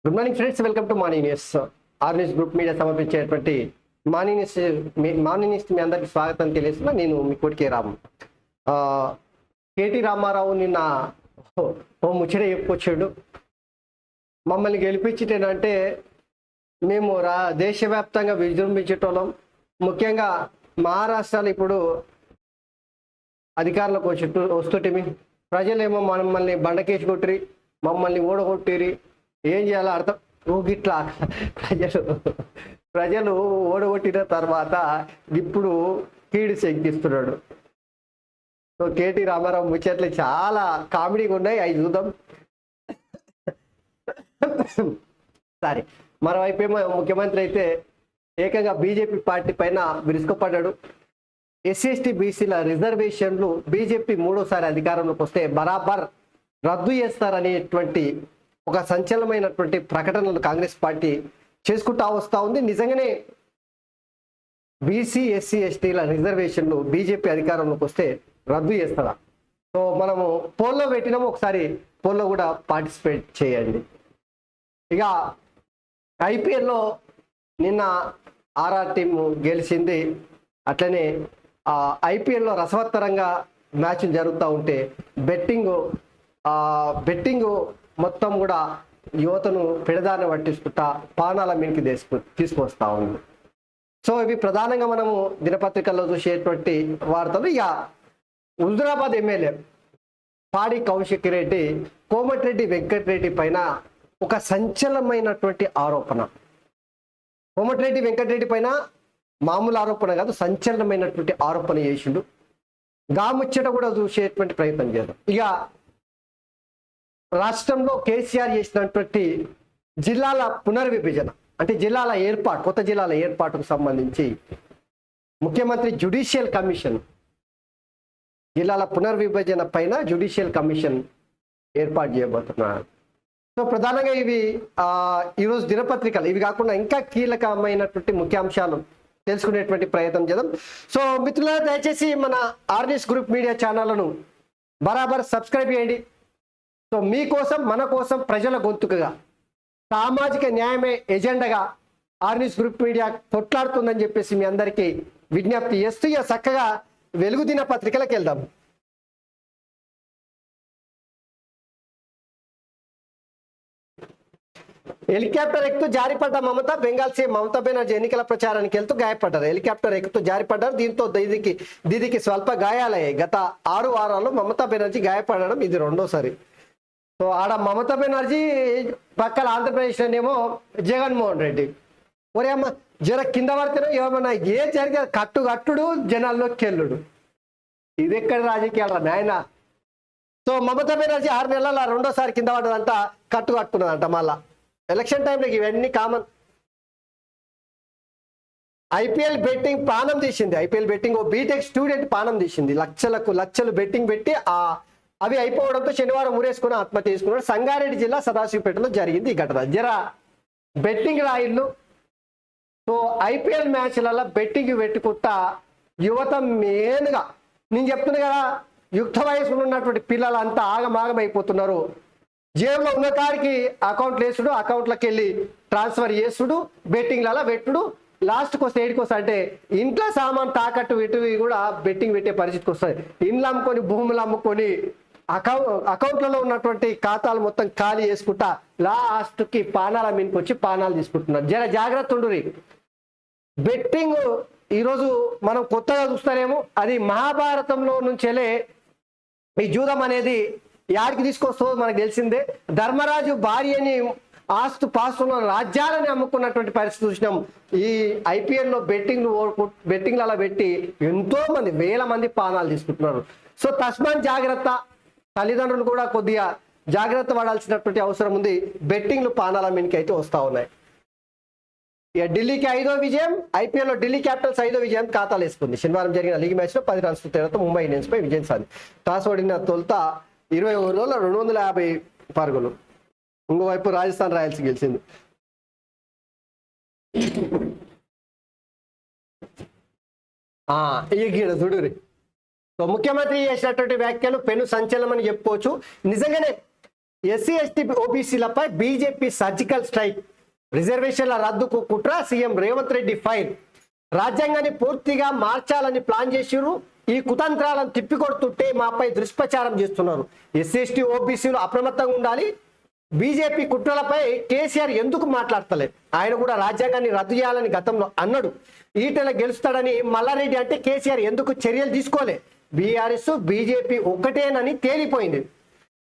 Good morning friends, welcome to morning news. R news group media సమర్పించేటువంటి morning news మీ అందరికీ స్వాగతం తెలియజేస్తున్నా. నేను మీ కోటికే రాము. కేటీ రామారావు నిన్న ఓ ముచ్చట చెప్పుకొచ్చాడు. మమ్మల్ని గెలిపించేటంటే మేము దేశవ్యాప్తంగా విజృంభించేటోళ్ళం, ముఖ్యంగా మహారాష్ట్రలో ఇప్పుడు అధికారంలోకి వస్తుంటే ప్రజలేమో మమ్మల్ని బండకేసి కొట్టిరి, మమ్మల్ని ఓడగొట్టిరి, ఏం చేయాలో అర్థం గిట్లా ప్రజలు ఓడగొట్టిన తర్వాత ఇప్పుడు కీడు శంకిస్తున్నాడు. సో కేటీ రామారావు ముచ్చట్లు చాలా కామెడీగా ఉన్నాయి, అవి చూద్దాం. సరే, మరోవైపు ఏమో ముఖ్యమంత్రి అయితే ఏకంగా బీజేపీ పార్టీ పైన విరుచుకుపడ్డాడు. ఎస్సీ ఎస్టీ బీసీల రిజర్వేషన్లు బీజేపీ మూడోసారి అధికారంలోకి వస్తే బరాబర్ రద్దు చేస్తారనేటువంటి ఒక సంచలనమైనటువంటి ప్రకటనలు కాంగ్రెస్ పార్టీ చేసుకుంటా వస్తూ ఉంది. నిజంగానే బీసీ ఎస్సీ ఎస్టీల రిజర్వేషన్లు బీజేపీ అధికారంలోకి వస్తే రద్దు చేస్తారా? సో మనము పోల్లో పెట్టినాము, ఒకసారి పోల్లో కూడా పార్టిసిపేట్ చేయండి. ఇక ఐపీఎల్లో నిన్న ఆర్ఆర్ టీం గెలిచింది. అట్లనే ఐపీఎల్లో రసవత్తరంగా మ్యాచ్లు జరుగుతూ ఉంటే బెట్టింగ్ మొత్తం కూడా యువతను పెడదాన్ని పట్టించుకుంటా పానాల మీనికి తీసుకొస్తా ఉంది. సో ఇవి ప్రధానంగా మనము దినపత్రికల్లో చూసేటువంటి వార్తలు. ఇక హుజురాబాద్ ఎమ్మెల్యే పాడి కౌశిక్ రెడ్డి కోమటిరెడ్డి వెంకటరెడ్డి పైన ఒక సంచలనమైనటువంటి ఆరోపణ. కోమటిరెడ్డి వెంకటరెడ్డి పైన మామూలు ఆరోపణ కాదు, సంచలనమైనటువంటి ఆరోపణ చేసిండు. గాముచ్చట కూడా చూసేటువంటి ప్రయత్నం చేద్దాం. ఇక రాష్ట్రంలో కేసీఆర్ చేసినటువంటి జిల్లాల పునర్విభజన అంటే జిల్లాల ఏర్పాటు, కొత్త జిల్లాల ఏర్పాటుకు సంబంధించి ముఖ్యమంత్రి జ్యుడిషియల్ కమిషన్, జిల్లాల పునర్విభజన పైన జ్యుడిషియల్ కమిషన్ ఏర్పాటు చేయబోతున్నారు. సో ప్రధానంగా ఇవి ఈరోజు దినపత్రికలు, ఇవి కాకుండా ఇంకా కీలకమైనటువంటి ముఖ్యాంశాలు తెలుసుకునేటువంటి ప్రయత్నం చేద్దాం. సో మిత్రులారా, దయచేసి మన ఆర్ న్యూస్ గ్రూప్ మీడియా ఛానళ్లను బరాబర్ సబ్స్క్రైబ్ చేయండి. సో మీకోసం, మన కోసం, ప్రజల గొంతుకగా, సామాజిక న్యాయమే ఎజెండాగా ఆర్ న్యూస్ గ్రూప్ మీడియా కొట్లాడుతుందని చెప్పేసి మీ అందరికీ విజ్ఞప్తి చేస్తూ ఇక చక్కగా వెలుగు దినపత్రికలకు వెళ్దాం. హెలికాప్టర్ ఎక్కుతూ జారిపడ్డ మమత, బెంగాల్ సీఎం మమతా బెనర్జీ ఎన్నికల ప్రచారానికి వెళ్తూ గాయపడ్డారు. హెలికాప్టర్ ఎక్కుతూ జారిపడ్డారు. దీంతో దీదికి స్వల్ప గాయాలయ్యాయి. గత 6 వారాల్లో మమతా బెనర్జీ గాయపడడం ఇది రెండోసారి. సో ఆడ మమతా బెనర్జీ, పక్కన ఆంధ్రప్రదేశ్లోనేమో జగన్మోహన్ రెడ్డి. ఒరే అమ్మ, జర కింద పడితేనే ఏమన్నా ఏం జరిగే కట్టుడు జనాల్లోకి కెళ్ళుడు, ఇది ఎక్కడ రాజకీయాలు నాయన. సో మమతా బెనర్జీ 6 నెలల రెండోసారి కింద పడ్డదంట, కట్టుకున్నదంట. మళ్ళా ఎలక్షన్ టైంలో ఇవన్నీ కామన్. ఐపీఎల్ బెట్టింగ్ పానం తీసింది. ఐపీఎల్ బెట్టింగ్ ఓ బీటెక్ స్టూడెంట్ పానం తీసింది. లక్షలు బెట్టింగ్ పెట్టి అవి అయిపోవడంతో శనివారం ఊరేసుకుని ఆత్మహత్య చేసుకున్నాడు. సంగారెడ్డి జిల్లా సదాశివపేటలో జరిగింది ఈ ఘటన. జర బెట్టింగ్ రాయిళ్ళు. సో ఐపీఎల్ మ్యాచ్లలో బెట్టింగ్ పెట్టుకుంటా యువత మెయిన్గా, నేను చెప్తున్నా కదా, యుక్త వయసులో ఉన్నటువంటి పిల్లలంతా ఆగమాగం అయిపోతున్నారు. జేబులో ఉన్న కాడికి అకౌంట్లు వేసుడు, అకౌంట్లోకి వెళ్ళి ట్రాన్స్ఫర్ చేసుడు, బెట్టింగ్లలో పెట్టుడు, లాస్ట్కి వస్తే ఏడికొస్తా అంటే ఇంట్లో సామాన్ తాకట్టు పెట్టి కూడా బెట్టింగ్ పెట్టే పరిస్థితికి వస్తుంది. ఇండ్లు అమ్ముకొని, భూములు అమ్ముకొని, అకౌంట్లలో ఉన్నటువంటి ఖాతాలు మొత్తం ఖాళీ చేసుకుంటా లాస్ట్కి పానాల మీదకి వచ్చి పానాలు తీసుకుంటున్నారు. జర జాగ్రత్త ఉండురి. బెట్టింగ్ ఈరోజు మనం కొత్తగా చూస్తారేమో, అది మహాభారతంలో నుంచెలే ఈ జూదం అనేది యాడికి తీసుకొస్తుందో మనకు తెలిసిందే. ధర్మరాజు భార్యని ఆస్తు పాస్తున్న రాజ్యాలని అమ్ముకున్నటువంటి పరిస్థితి చూసినాం. ఈ ఐపీఎల్లో బెట్టింగ్లలో పెట్టి ఎంతో మంది, వేల మంది పానాలు తీసుకుంటున్నారు. సో తస్మాన్ జాగ్రత్త. తల్లిదండ్రులు కూడా కొద్దిగా జాగ్రత్త పడాల్సినటువంటి అవసరం ఉంది. బెట్టింగ్లు పానాల మీదకి అయితే వస్తూ ఉన్నాయి. ఇక ఢిల్లీకి 5వ విజయం. ఐపీఎల్లో ఢిల్లీ క్యాపిటల్స్ 5వ విజయం ఖాతాలు వేసుకుంది. శనివారం జరిగిన లీగ్ మ్యాచ్లో 10 రన్స్ తేడాతో ముంబై ఇండియన్స్ పై విజయం సాధించింది. టాస్ ఓడిన తొలుత 20 ఓవర్లలో 250 పరుగులు. ఇంకోవైపు రాజస్థాన్ రాయల్స్ గెలిచింది. ఈ గీడ చూడురి. సో ముఖ్యమంత్రి చేసినటువంటి వ్యాఖ్యలు పెను సంచలనం అని చెప్పుకోవచ్చు. నిజంగానే ఎస్సీ ఎస్టీ ఓబీసీలపై బీజేపీ సర్జికల్ స్ట్రైక్, రిజర్వేషన్ల రద్దుకు కుట్ర, సీఎం రేవంత్ రెడ్డి ఫైర్. రాజ్యాంగాన్ని పూర్తిగా మార్చాలని ప్లాన్ చేసిరు, ఈ కుతంత్రాలను తిప్పికొడుతుంటే మాపై దుష్ప్రచారం చేస్తున్నారు. ఎస్సీ ఎస్టీ ఓబీసీలు అప్రమత్తంగా ఉండాలి. బీజేపీ కుట్రలపై కేసీఆర్ ఎందుకు మాట్లాడతలే? ఆయన కూడా రాజ్యాంగాన్ని రద్దు చేయాలని గతంలో అన్నాడు. ఈటెల గెలుస్తాడని మల్లారెడ్డి అంటే కేసీఆర్ ఎందుకు చర్యలు తీసుకోలే? బీఆర్ఎస్ బీజేపీ ఒక్కటేనని తేలిపోయింది.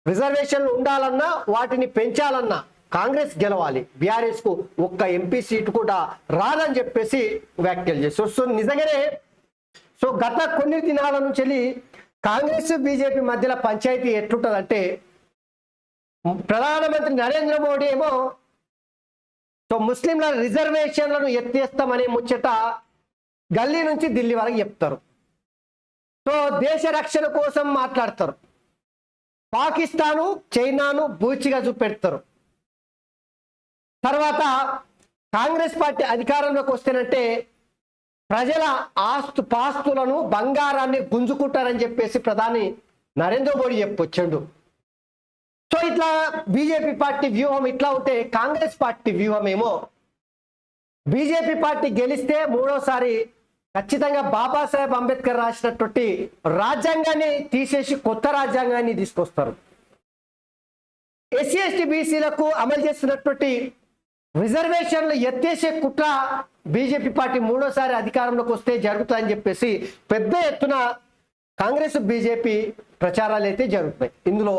రిజర్వేషన్లు ఉండాలన్నా వాటిని పెంచాలన్నా కాంగ్రెస్ గెలవాలి, బీఆర్ఎస్ కు ఒక్క ఎంపీ సీటు కూడా రాదని చెప్పేసి వ్యాఖ్యలు చేస్తారు. సో నిజంగానే గత కొన్ని దినాల నుంచి కాంగ్రెస్ బీజేపీ మధ్యలో పంచాయతీ ఎట్లుంటదంటే, ప్రధానమంత్రి నరేంద్ర మోడీ ఏమో ముస్లింల రిజర్వేషన్లను ఎత్తేస్తామనే ముచ్చట గల్లీ నుంచి ఢిల్లీ వరకు చెప్తారు. దేశ రక్షణ కోసం మాట్లాడతారు. పాకిస్తాను చైనాను బూచిగా చూపెడతారు. తర్వాత కాంగ్రెస్ పార్టీ అధికారంలోకి వస్తేనంటే ప్రజల పాస్తులను బంగారాన్ని గుంజుకుంటారని చెప్పేసి ప్రధాని నరేంద్ర మోడీ చెప్పొచ్చాడు. ఇట్లా బీజేపీ పార్టీ వ్యూహం ఇట్లా ఉంటే, కాంగ్రెస్ పార్టీ వ్యూహం ఏమో బీజేపీ పార్టీ గెలిస్తే మూడోసారి ఖచ్చితంగా బాబాసాహెబ్ అంబేద్కర్ రాసినటువంటి రాజ్యాంగాన్ని తీసేసి కొత్త రాజ్యాంగాన్ని తీసుకొస్తారు. ఎస్సీ ఎస్టీ బీసీలకు అమలు చేస్తున్నటువంటి రిజర్వేషన్లు ఎత్తేసే కుట్ర బీజేపీ పార్టీ మూడోసారి అధికారంలోకి వస్తే జరుగుతాయని చెప్పేసి పెద్ద ఎత్తున కాంగ్రెస్ బీజేపీ ప్రచారాలు అయితే జరుగుతున్నాయి. ఇందులో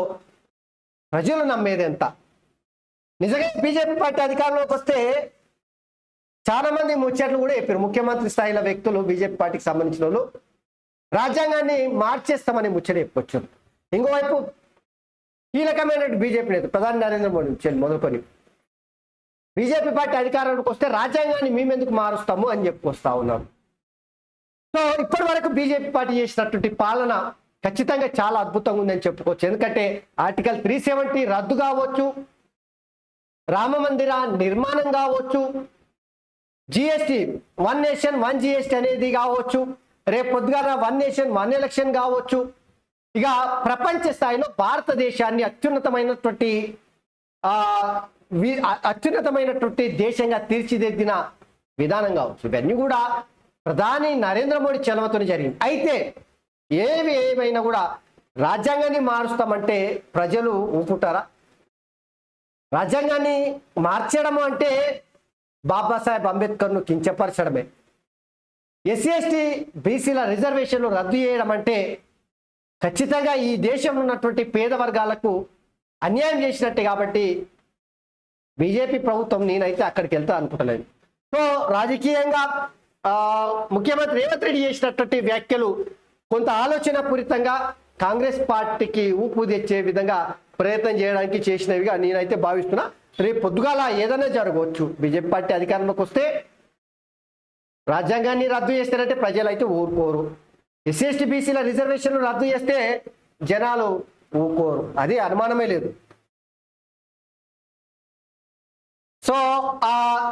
ప్రజలు నమ్మేది ఎంత? నిజంగా బీజేపీ పార్టీ అధికారంలోకి వస్తే చాలా మంది ముచ్చట్లు కూడా చెప్పారు. ముఖ్యమంత్రి స్థాయిలో వ్యక్తులు బీజేపీ పార్టీకి సంబంధించిన వాళ్ళు రాజ్యాంగాన్ని మార్చేస్తామని ముచ్చట చెప్పొచ్చు. ఇంకోవైపు కీలకమైన బీజేపీ నేత ప్రధాని నరేంద్ర మోడీ మొదలుకొని బీజేపీ పార్టీ అధికారంలోకి వస్తే రాజ్యాంగాన్ని మేమెందుకు మారుస్తాము అని చెప్పుకొస్తా ఉన్నారు. ఇప్పటి వరకు బీజేపీ పార్టీ చేసినటువంటి పాలన ఖచ్చితంగా చాలా అద్భుతంగా ఉందని చెప్పుకోవచ్చు. ఎందుకంటే ఆర్టికల్ 370 రద్దు కావచ్చు, రామ మందిర నిర్మాణం కావచ్చు, జిఎస్టీ 1 నేషన్ 1 జిఎస్టీ అనేది కావచ్చు, రేపు పొద్దుగాల 1 నేషన్ 1 ఎలక్షన్ కావచ్చు. ఇక ప్రపంచ స్థాయిలో భారతదేశాన్ని అత్యున్నతమైనటువంటి దేశంగా తీర్చిదిద్దిన విధానం కావచ్చు. ఇవన్నీ కూడా ప్రధాని నరేంద్ర మోడీ చలవతోనే జరిగింది. అయితే ఏమైనా కూడా రాజ్యాంగాన్ని మారుస్తామంటే ప్రజలు ఊపుకుంటారా? రాజ్యాంగాన్ని మార్చడం అంటే బాబాసాహెబ్ అంబేద్కర్ను కించపరచడమే. ఎస్సీ ఎస్టీ బీసీల రిజర్వేషన్లు రద్దు చేయడం అంటే ఖచ్చితంగా ఈ దేశంలో ఉన్నటువంటి పేద వర్గాలకు అన్యాయం చేసినట్టే. కాబట్టి బీజేపీ ప్రభుత్వం నేనైతే అక్కడికి వెళ్తా అనుకుంటలేదు. రాజకీయంగా ముఖ్యమంత్రి రేవంత్ రెడ్డి చేసినటువంటి వ్యాఖ్యలు కొంత ఆలోచన పూరితంగా కాంగ్రెస్ పార్టీకి ఊపు తెచ్చే విధంగా ప్రయత్నం చేయడానికి చేసినవిగా నేనైతే భావిస్తున్నా. రేపు పొద్దుగాల ఏదైనా జరగవచ్చు. బీజేపీ పార్టీ అధికారంలోకి వస్తే రాజ్యాంగాన్ని రద్దు చేస్తారంటే ప్రజలు అయితే ఊరుకోరు. ఎస్సీ ఎస్టీ బీసీల రిజర్వేషన్లు రద్దు చేస్తే జనాలు ఊరుకోరు, అది అనుమానమే లేదు.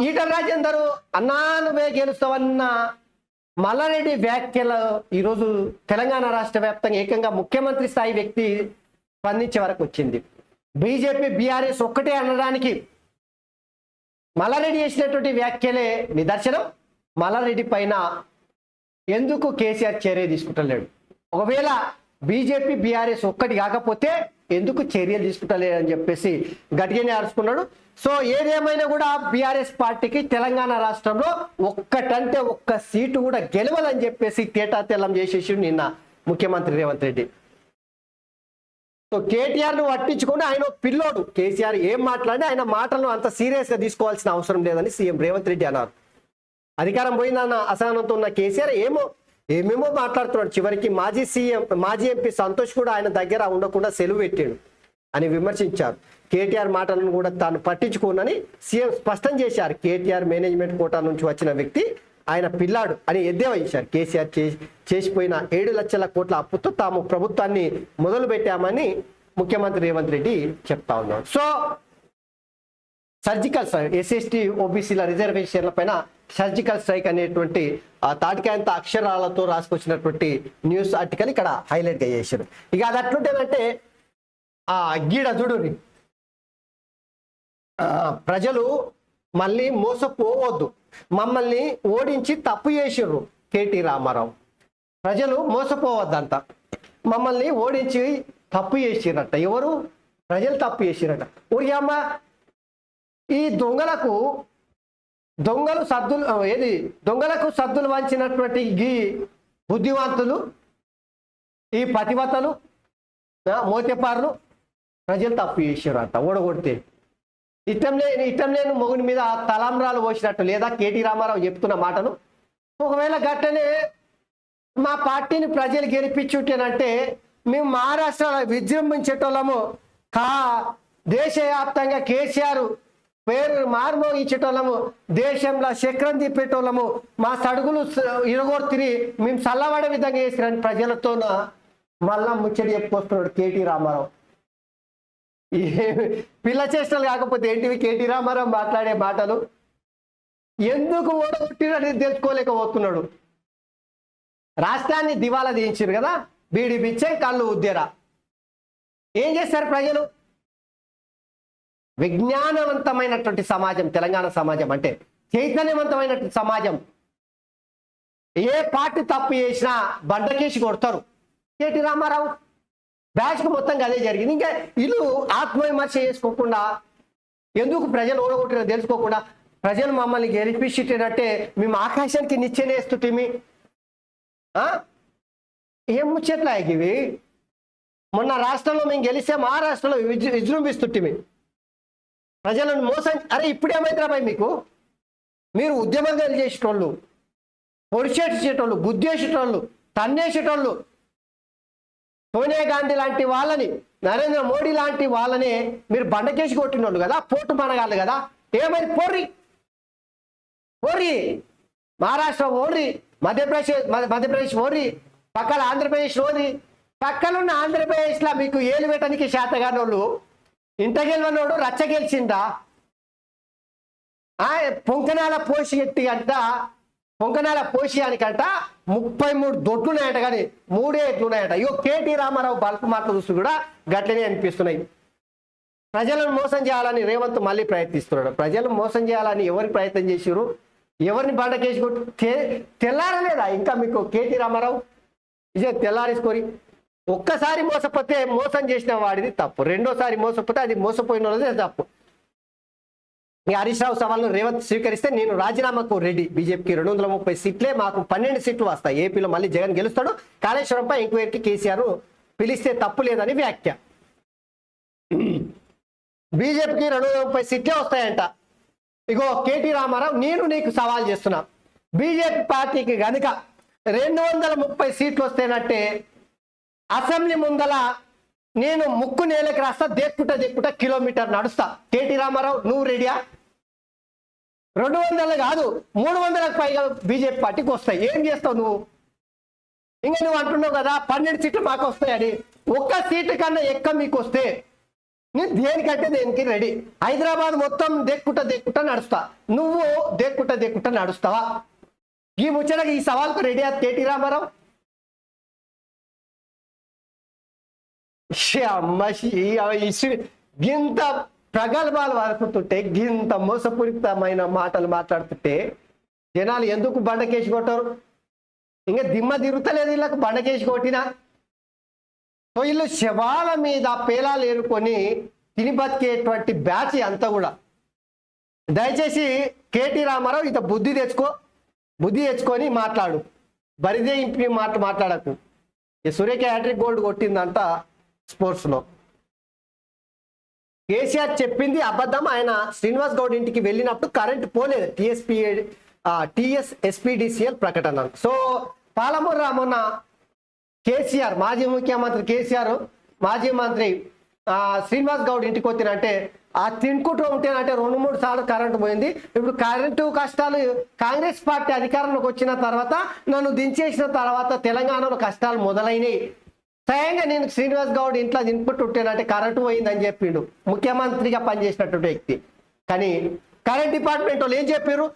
ఈటల రాజేందర్ అన్నా నువ్వే గెలుస్తావన్న మల్లారెడ్డి వ్యాఖ్యలు ఈరోజు తెలంగాణ రాష్ట్ర వ్యాప్తంగా ఏకంగా ముఖ్యమంత్రి స్థాయి వ్యక్తి స్పందించే వరకు వచ్చింది. బీజేపీ బీఆర్ఎస్ ఒక్కటే అనడానికి మల్లారెడ్డి చేసినటువంటి వ్యాఖ్యలే నిదర్శనం. మల్లారెడ్డి పైన ఎందుకు కేసీఆర్ చర్య తీసుకుంటలేడు? ఒకవేళ బీజేపీ బీఆర్ఎస్ ఒక్కటి కాకపోతే ఎందుకు చర్యలు తీసుకుంటలేడు అని చెప్పేసి గట్టిగానే అరుచుకున్నాడు. ఏదేమైనా కూడా బీఆర్ఎస్ పార్టీకి తెలంగాణ రాష్ట్రంలో ఒక్కటంటే ఒక్క సీటు కూడా గెలవాలని చెప్పేసి తేటాతెల్లం చేసేసి నిన్న ముఖ్యమంత్రి రేవంత్ రెడ్డి. కేటీఆర్ ను పట్టించుకొని ఆయన పిల్లోడు. కేసీఆర్ ఏం మాట్లాడినా ఆయన మాటలను అంత సీరియస్ గా తీసుకోవాల్సిన అవసరం లేదని సీఎం రేవంత్ రెడ్డి అన్నారు. అధికారం పోయిందన్న అసహనంతో ఉన్న కేసీఆర్ ఏమేమో మాట్లాడుతున్నాడు. చివరికి మాజీ ఎంపీ సంతోష్ కూడా ఆయన దగ్గర ఉండకుండా సెలవు పెట్టాడు అని విమర్శించారు. కేటీఆర్ మాటలను కూడా తాను పట్టించుకోనని సీఎం స్పష్టం చేశారు. కేటీఆర్ మేనేజ్మెంట్ కోటా నుంచి వచ్చిన వ్యక్తి, ఆయన పిల్లాడు అని ఎద్దేవా చేశారు. కేసీఆర్ చేసిపోయిన 7 లక్షల కోట్ల అప్పుతో తాము ప్రభుత్వాన్ని మొదలు పెట్టామని ముఖ్యమంత్రి రేవంత్ రెడ్డి చెప్తా ఉన్నాడు. సర్జికల్ స్ట్రైక్, ఎస్సీ ఓబీసీల రిజర్వేషన్ల పైన సర్జికల్ స్ట్రైక్ అనేటువంటి తాటికాయంత అక్షరాలతో రాసుకొచ్చినటువంటి న్యూస్ ఆర్టికల్ ఇక్కడ హైలైట్ గా చేశారు. ఇక అది అట్లుంటేనంటే గీడ చూడుని ప్రజలు మళ్ళీ మోసపోవద్దు, మమ్మల్ని ఓడించి తప్పు చేసిర్రు కేటీ రామారావు, ప్రజలు మోసపోవద్దంట, మమ్మల్ని ఓడించి తప్పు చేసిరట. ఎవరు? ప్రజలు తప్పు చేసిరట. ఊరికమ్మ ఈ దొంగలకు సద్దులు వంచినటువంటి ఈ బుద్ధివంతులు, ఈ పతివతలు, మోతెపారులు ప్రజలు తప్పు చేసిరట ఓడగొడితే. ఇష్టం లేని మొగుని మీద తలంబ్రాలు పోసినట్టు లేదా కేటీ రామారావు చెప్తున్న మాటను. ఒకవేళ గట్టనే మా పార్టీని ప్రజలు గెలిపించుంటేనంటే మేము మహారాష్ట్రలో విజృంభించేటోళ్ళము, దేశవ్యాప్తంగా కేసీఆర్ పేరు మార్మోగించేటోళ్ళము, దేశంలో చక్రం తిప్పేటోళ్ళము, మా సడుగులు ఇరగొడుతుని మేము చల్లబడే విధంగా చేసిరని ప్రజలతోన మళ్ళా ముచ్చడి చెప్పుకొస్తున్నాడు కేటీ రామారావు. పిల్ల చేష్టలు కాకపోతే ఏంటివి కేటీ రామారావు మాట్లాడే మాటలు? ఎందుకు ఓడగొట్టినని తెలుసుకోలేకపోతున్నాడు. రాష్ట్రాన్ని దివాలా తీయించారు కదా, బీడి బిచ్చే కళ్ళు ఉద్దేరా. ఏం చేస్తారు ప్రజలు? విజ్ఞానవంతమైనటువంటి సమాజం తెలంగాణ సమాజం అంటే, చైతన్యవంతమైనటువంటి సమాజం. ఏ పార్టీ తప్పు చేసినా బండకేసి కొడతారు. కేటీ రామారావు బ్యాచ్కు మొత్తంగా అదే జరిగింది. ఇంకా ఇల్లు ఆత్మవిమర్శ చేసుకోకుండా, ఎందుకు ప్రజలు ఓడగొట్టినా తెలుసుకోకుండా, ప్రజలు మమ్మల్ని గెలిపించేటంటే మేము ఆకాశానికి నిచ్చెనేస్తుంటిమి. ఏం ముచ్చట్లా ఇవి? మొన్న రాష్ట్రంలో మేము గెలిస్తే మహారాష్ట్రలో విజృంభిస్తుంటిమి, ప్రజలను మోసం. అరే ఇప్పుడు ఏమైతే మీకు? మీరు ఉద్యమంగా చేసేటోళ్ళు, పొడిచేసేటోళ్ళు, గుద్దేసేటోళ్ళు, తన్నేసేటోళ్ళు, సోనియా గాంధీ లాంటి వాళ్ళని, నరేంద్ర మోడీ లాంటి వాళ్ళని మీరు బండకేసి కొట్టినోళ్ళు కదా, పోటు మనగాళ్ళు కదా. ఏమైంది? పోర్రి మహారాష్ట్ర ఓర్రి, మధ్యప్రదేశ్ ఓర్రి, పక్కన ఆంధ్రప్రదేశ్ ఓర్రి. పక్కనున్న ఆంధ్రప్రదేశ్లో మీకు ఏలు పెట్టడానికి శాతగానోళ్ళు, ఇంట గెలవనోడు రచ్చ గెలిచిందా? పొంకనాల పోసి ఎట్టి అంట, పొంకనాల పోషియానికంట 33 దొడ్లున్నాయంట, కానీ 3 ఎట్లున్నాయంట. అయ్యో కేటీ రామారావు బల్పు మాటలు చూస్తూ కూడా గట్లనే అనిపిస్తున్నాయి. ప్రజలను మోసం చేయాలని రేవంత్ మళ్ళీ ప్రయత్నిస్తున్నాడు. ప్రజలు మోసం చేయాలని ఎవరికి ప్రయత్నం చేసిరు? ఎవరిని బండకేసి కొట్టి తెల్లారలేదా ఇంకా మీకు కేటీ రామారావు? ఇదే తెల్లారేసుకొని ఒక్కసారి మోసపోతే మోసం చేసిన వాడిది తప్పు, రెండోసారి మోసపోతే అది మోసపోయిన వాళ్ళదే తప్పు. ఈ హరీష్ రావు సవాల్ను రేవంత్ స్వీకరిస్తే నేను రాజీనామాకు రెడీ, బీజేపీకి 230 సీట్లే, మాకు 12 సీట్లు వస్తాయి, ఏపీలో మళ్ళీ జగన్ గెలుస్తాడు, కాళేశ్వరంపై ఎంక్వైరీకి కేసీఆర్ పిలిస్తే తప్పు లేదని వ్యాఖ్య. బీజేపీకి 230 సీట్లే వస్తాయంట. ఇగో కేటీ రామారావు, నేను నీకు సవాల్ చేస్తున్నా, బీజేపీ పార్టీకి కనుక 230 సీట్లు వస్తేనట్టే అసెంబ్లీ ముందల నేను ముక్కు నేలకి రాస్తా, దేక్కుంటా కిలోమీటర్ నడుస్తా. కేటీ రామారావు నువ్వు రెడీయా? 200 కాదు 300కు పైగా బీజేపీ పార్టీకి వస్తాయి. ఏం చేస్తావు నువ్వు? ఇంకా నువ్వు అంటున్నావు కదా 12 సీట్లు మాకు వస్తాయని. ఒక్క సీటు కన్నా ఎక్కువ మీకు వస్తే నేను దేనికంటే దేనికి రెడీ. హైదరాబాద్ మొత్తం దేక్కుంటా నడుస్తా. నువ్వు దేక్కుంటా నడుస్తావా? ఈ ముచ్చటకి ఈ సవాల్కు రెడీ కేటీ రామారావు? గింత ప్రగల్భాలు వరుపుతుంటే, గింత మోసపూరితమైన మాటలు మాట్లాడుతుంటే జనాలు ఎందుకు బండకేసి కొట్టారు? ఇంకా దిమ్మ తిరుగుతలేదు వీళ్ళకు బండకేసి కొట్టినా. సో వీళ్ళు శవాల మీద పేలాలు ఏరుకొని తిని బతికేటువంటి బ్యాచ్ అంతా కూడా. దయచేసి కేటీ రామారావు ఇంత బుద్ధి తెచ్చుకొని మాట్లాడు, బరిదే ఇంపి మాట్లాడకు. సూర్యకి హ్యాట్రిక్ గోల్డ్ కొట్టిందంట స్పోర్ట్స్లో. కేసీఆర్ చెప్పింది అబద్ధం. ఆయన శ్రీనివాస్ గౌడ్ ఇంటికి వెళ్ళినప్పుడు కరెంట్ పోలేదు, టీఎస్ఎస్పీడీసీఎల్ ప్రకటన. సో పాలమూరు రామన్న కేసీఆర్, మాజీ ముఖ్యమంత్రి కేసీఆర్, మాజీ మంత్రి శ్రీనివాస్ గౌడ్ ఇంటికి వచ్చినంటే ఆ తినుకుంటూ ఉంటేనంటే 2-3 సార్లు కరెంటు పోయింది. ఇప్పుడు కరెంటు కష్టాలు కాంగ్రెస్ పార్టీ అధికారంలోకి వచ్చిన తర్వాత, నన్ను దించేసిన తర్వాత తెలంగాణలో కష్టాలు మొదలైనవి. స్వయంగా నేను శ్రీనివాస్ గౌడ్ ఇంట్లో తినుకుంటూ ఉంటేనంటే కరెంటు పోయిందని చెప్పిండు ముఖ్యమంత్రిగా పనిచేసినటువంటి వ్యక్తి. కానీ కరెంట్ డిపార్ట్మెంట్ వాళ్ళు ఏం చెప్పారు?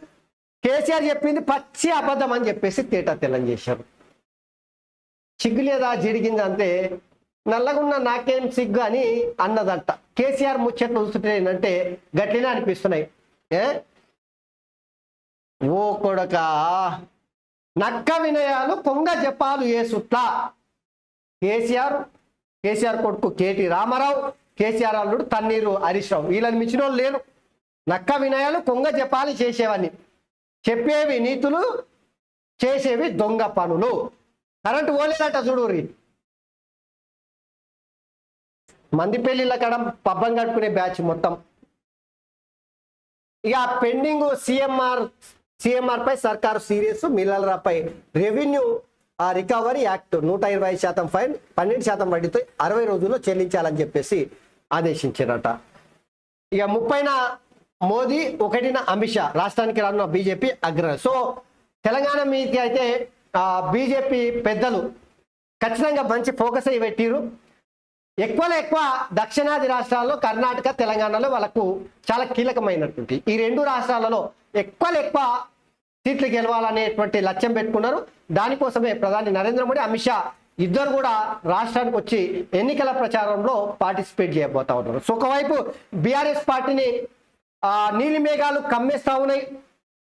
కేసీఆర్ చెప్పింది పచ్చి అబద్ధం అని చెప్పేసి తేటా తెల్లం చేశారు. చిగ్గులేదా జరిగింది అంతే. నల్లగున్న నాకేం సిగ్గు అని అన్నదంట. కేసీఆర్ ముచ్చట్లు చూస్తుంటే గట్టినే అనిపిస్తున్నాయి. ఓ కొడక, నక్క వినయాలు కొంగ జపాలు ఏసుట్లా. కేసీఆర్ కొడుకు కేటీ రామారావు, కేసీఆర్ అల్లుడు తన్నీరు హరీష్ రావు, వీళ్ళని మించిన వాళ్ళు లేరు. నక్క వినయాలు కొంగ జపాలు చేసేవని, చెప్పేవి నీతులు, చేసేవి దొంగ పనులు. కరెంటు పోలేదట చూడుర్రి. మంది పెళ్లిళ్ళ కాడ పబ్బం కట్టుకునే బ్యాచ్ మొత్తం. ఇక పెండింగ్ సిఎంఆర్ పై సర్కారు సీరియస్. మిల్లర్లపై రెవెన్యూ రికవరీ యాక్ట్ 120% ఫైన్, 12% వడ్డీతో 60 రోజుల్లో చెల్లించాలని చెప్పేసి ఆదేశించారట. ఇక 30న మోదీ, 1న అమిత్ షా రాష్ట్రానికి రానున్న బీజేపీ అగ్రనేత. సో తెలంగాణ మీదకి అయితే బీజేపీ పెద్దలు ఖచ్చితంగా మంచి ఫోకస్ అయి పెట్టిరు. ఎక్కువ దక్షిణాది రాష్ట్రాల్లో కర్ణాటక, తెలంగాణలో వాళ్ళకు చాలా కీలకమైనటువంటి ఈ 2 రాష్ట్రాలలో ఎక్కువ సీట్లు గెలవాలనేటువంటి లక్ష్యం పెట్టుకున్నారు. దానికోసమే ప్రధాని నరేంద్ర మోడీ, అమిత్ షా ఇద్దరు కూడా రాష్ట్రానికి వచ్చి ఎన్నికల ప్రచారంలో పార్టిసిపేట్ చేయబోతా ఉన్నారు. సో ఒకవైపు బీఆర్ఎస్ పార్టీని నీలి మేఘాలు కమ్మేస్తా ఉన్నాయి.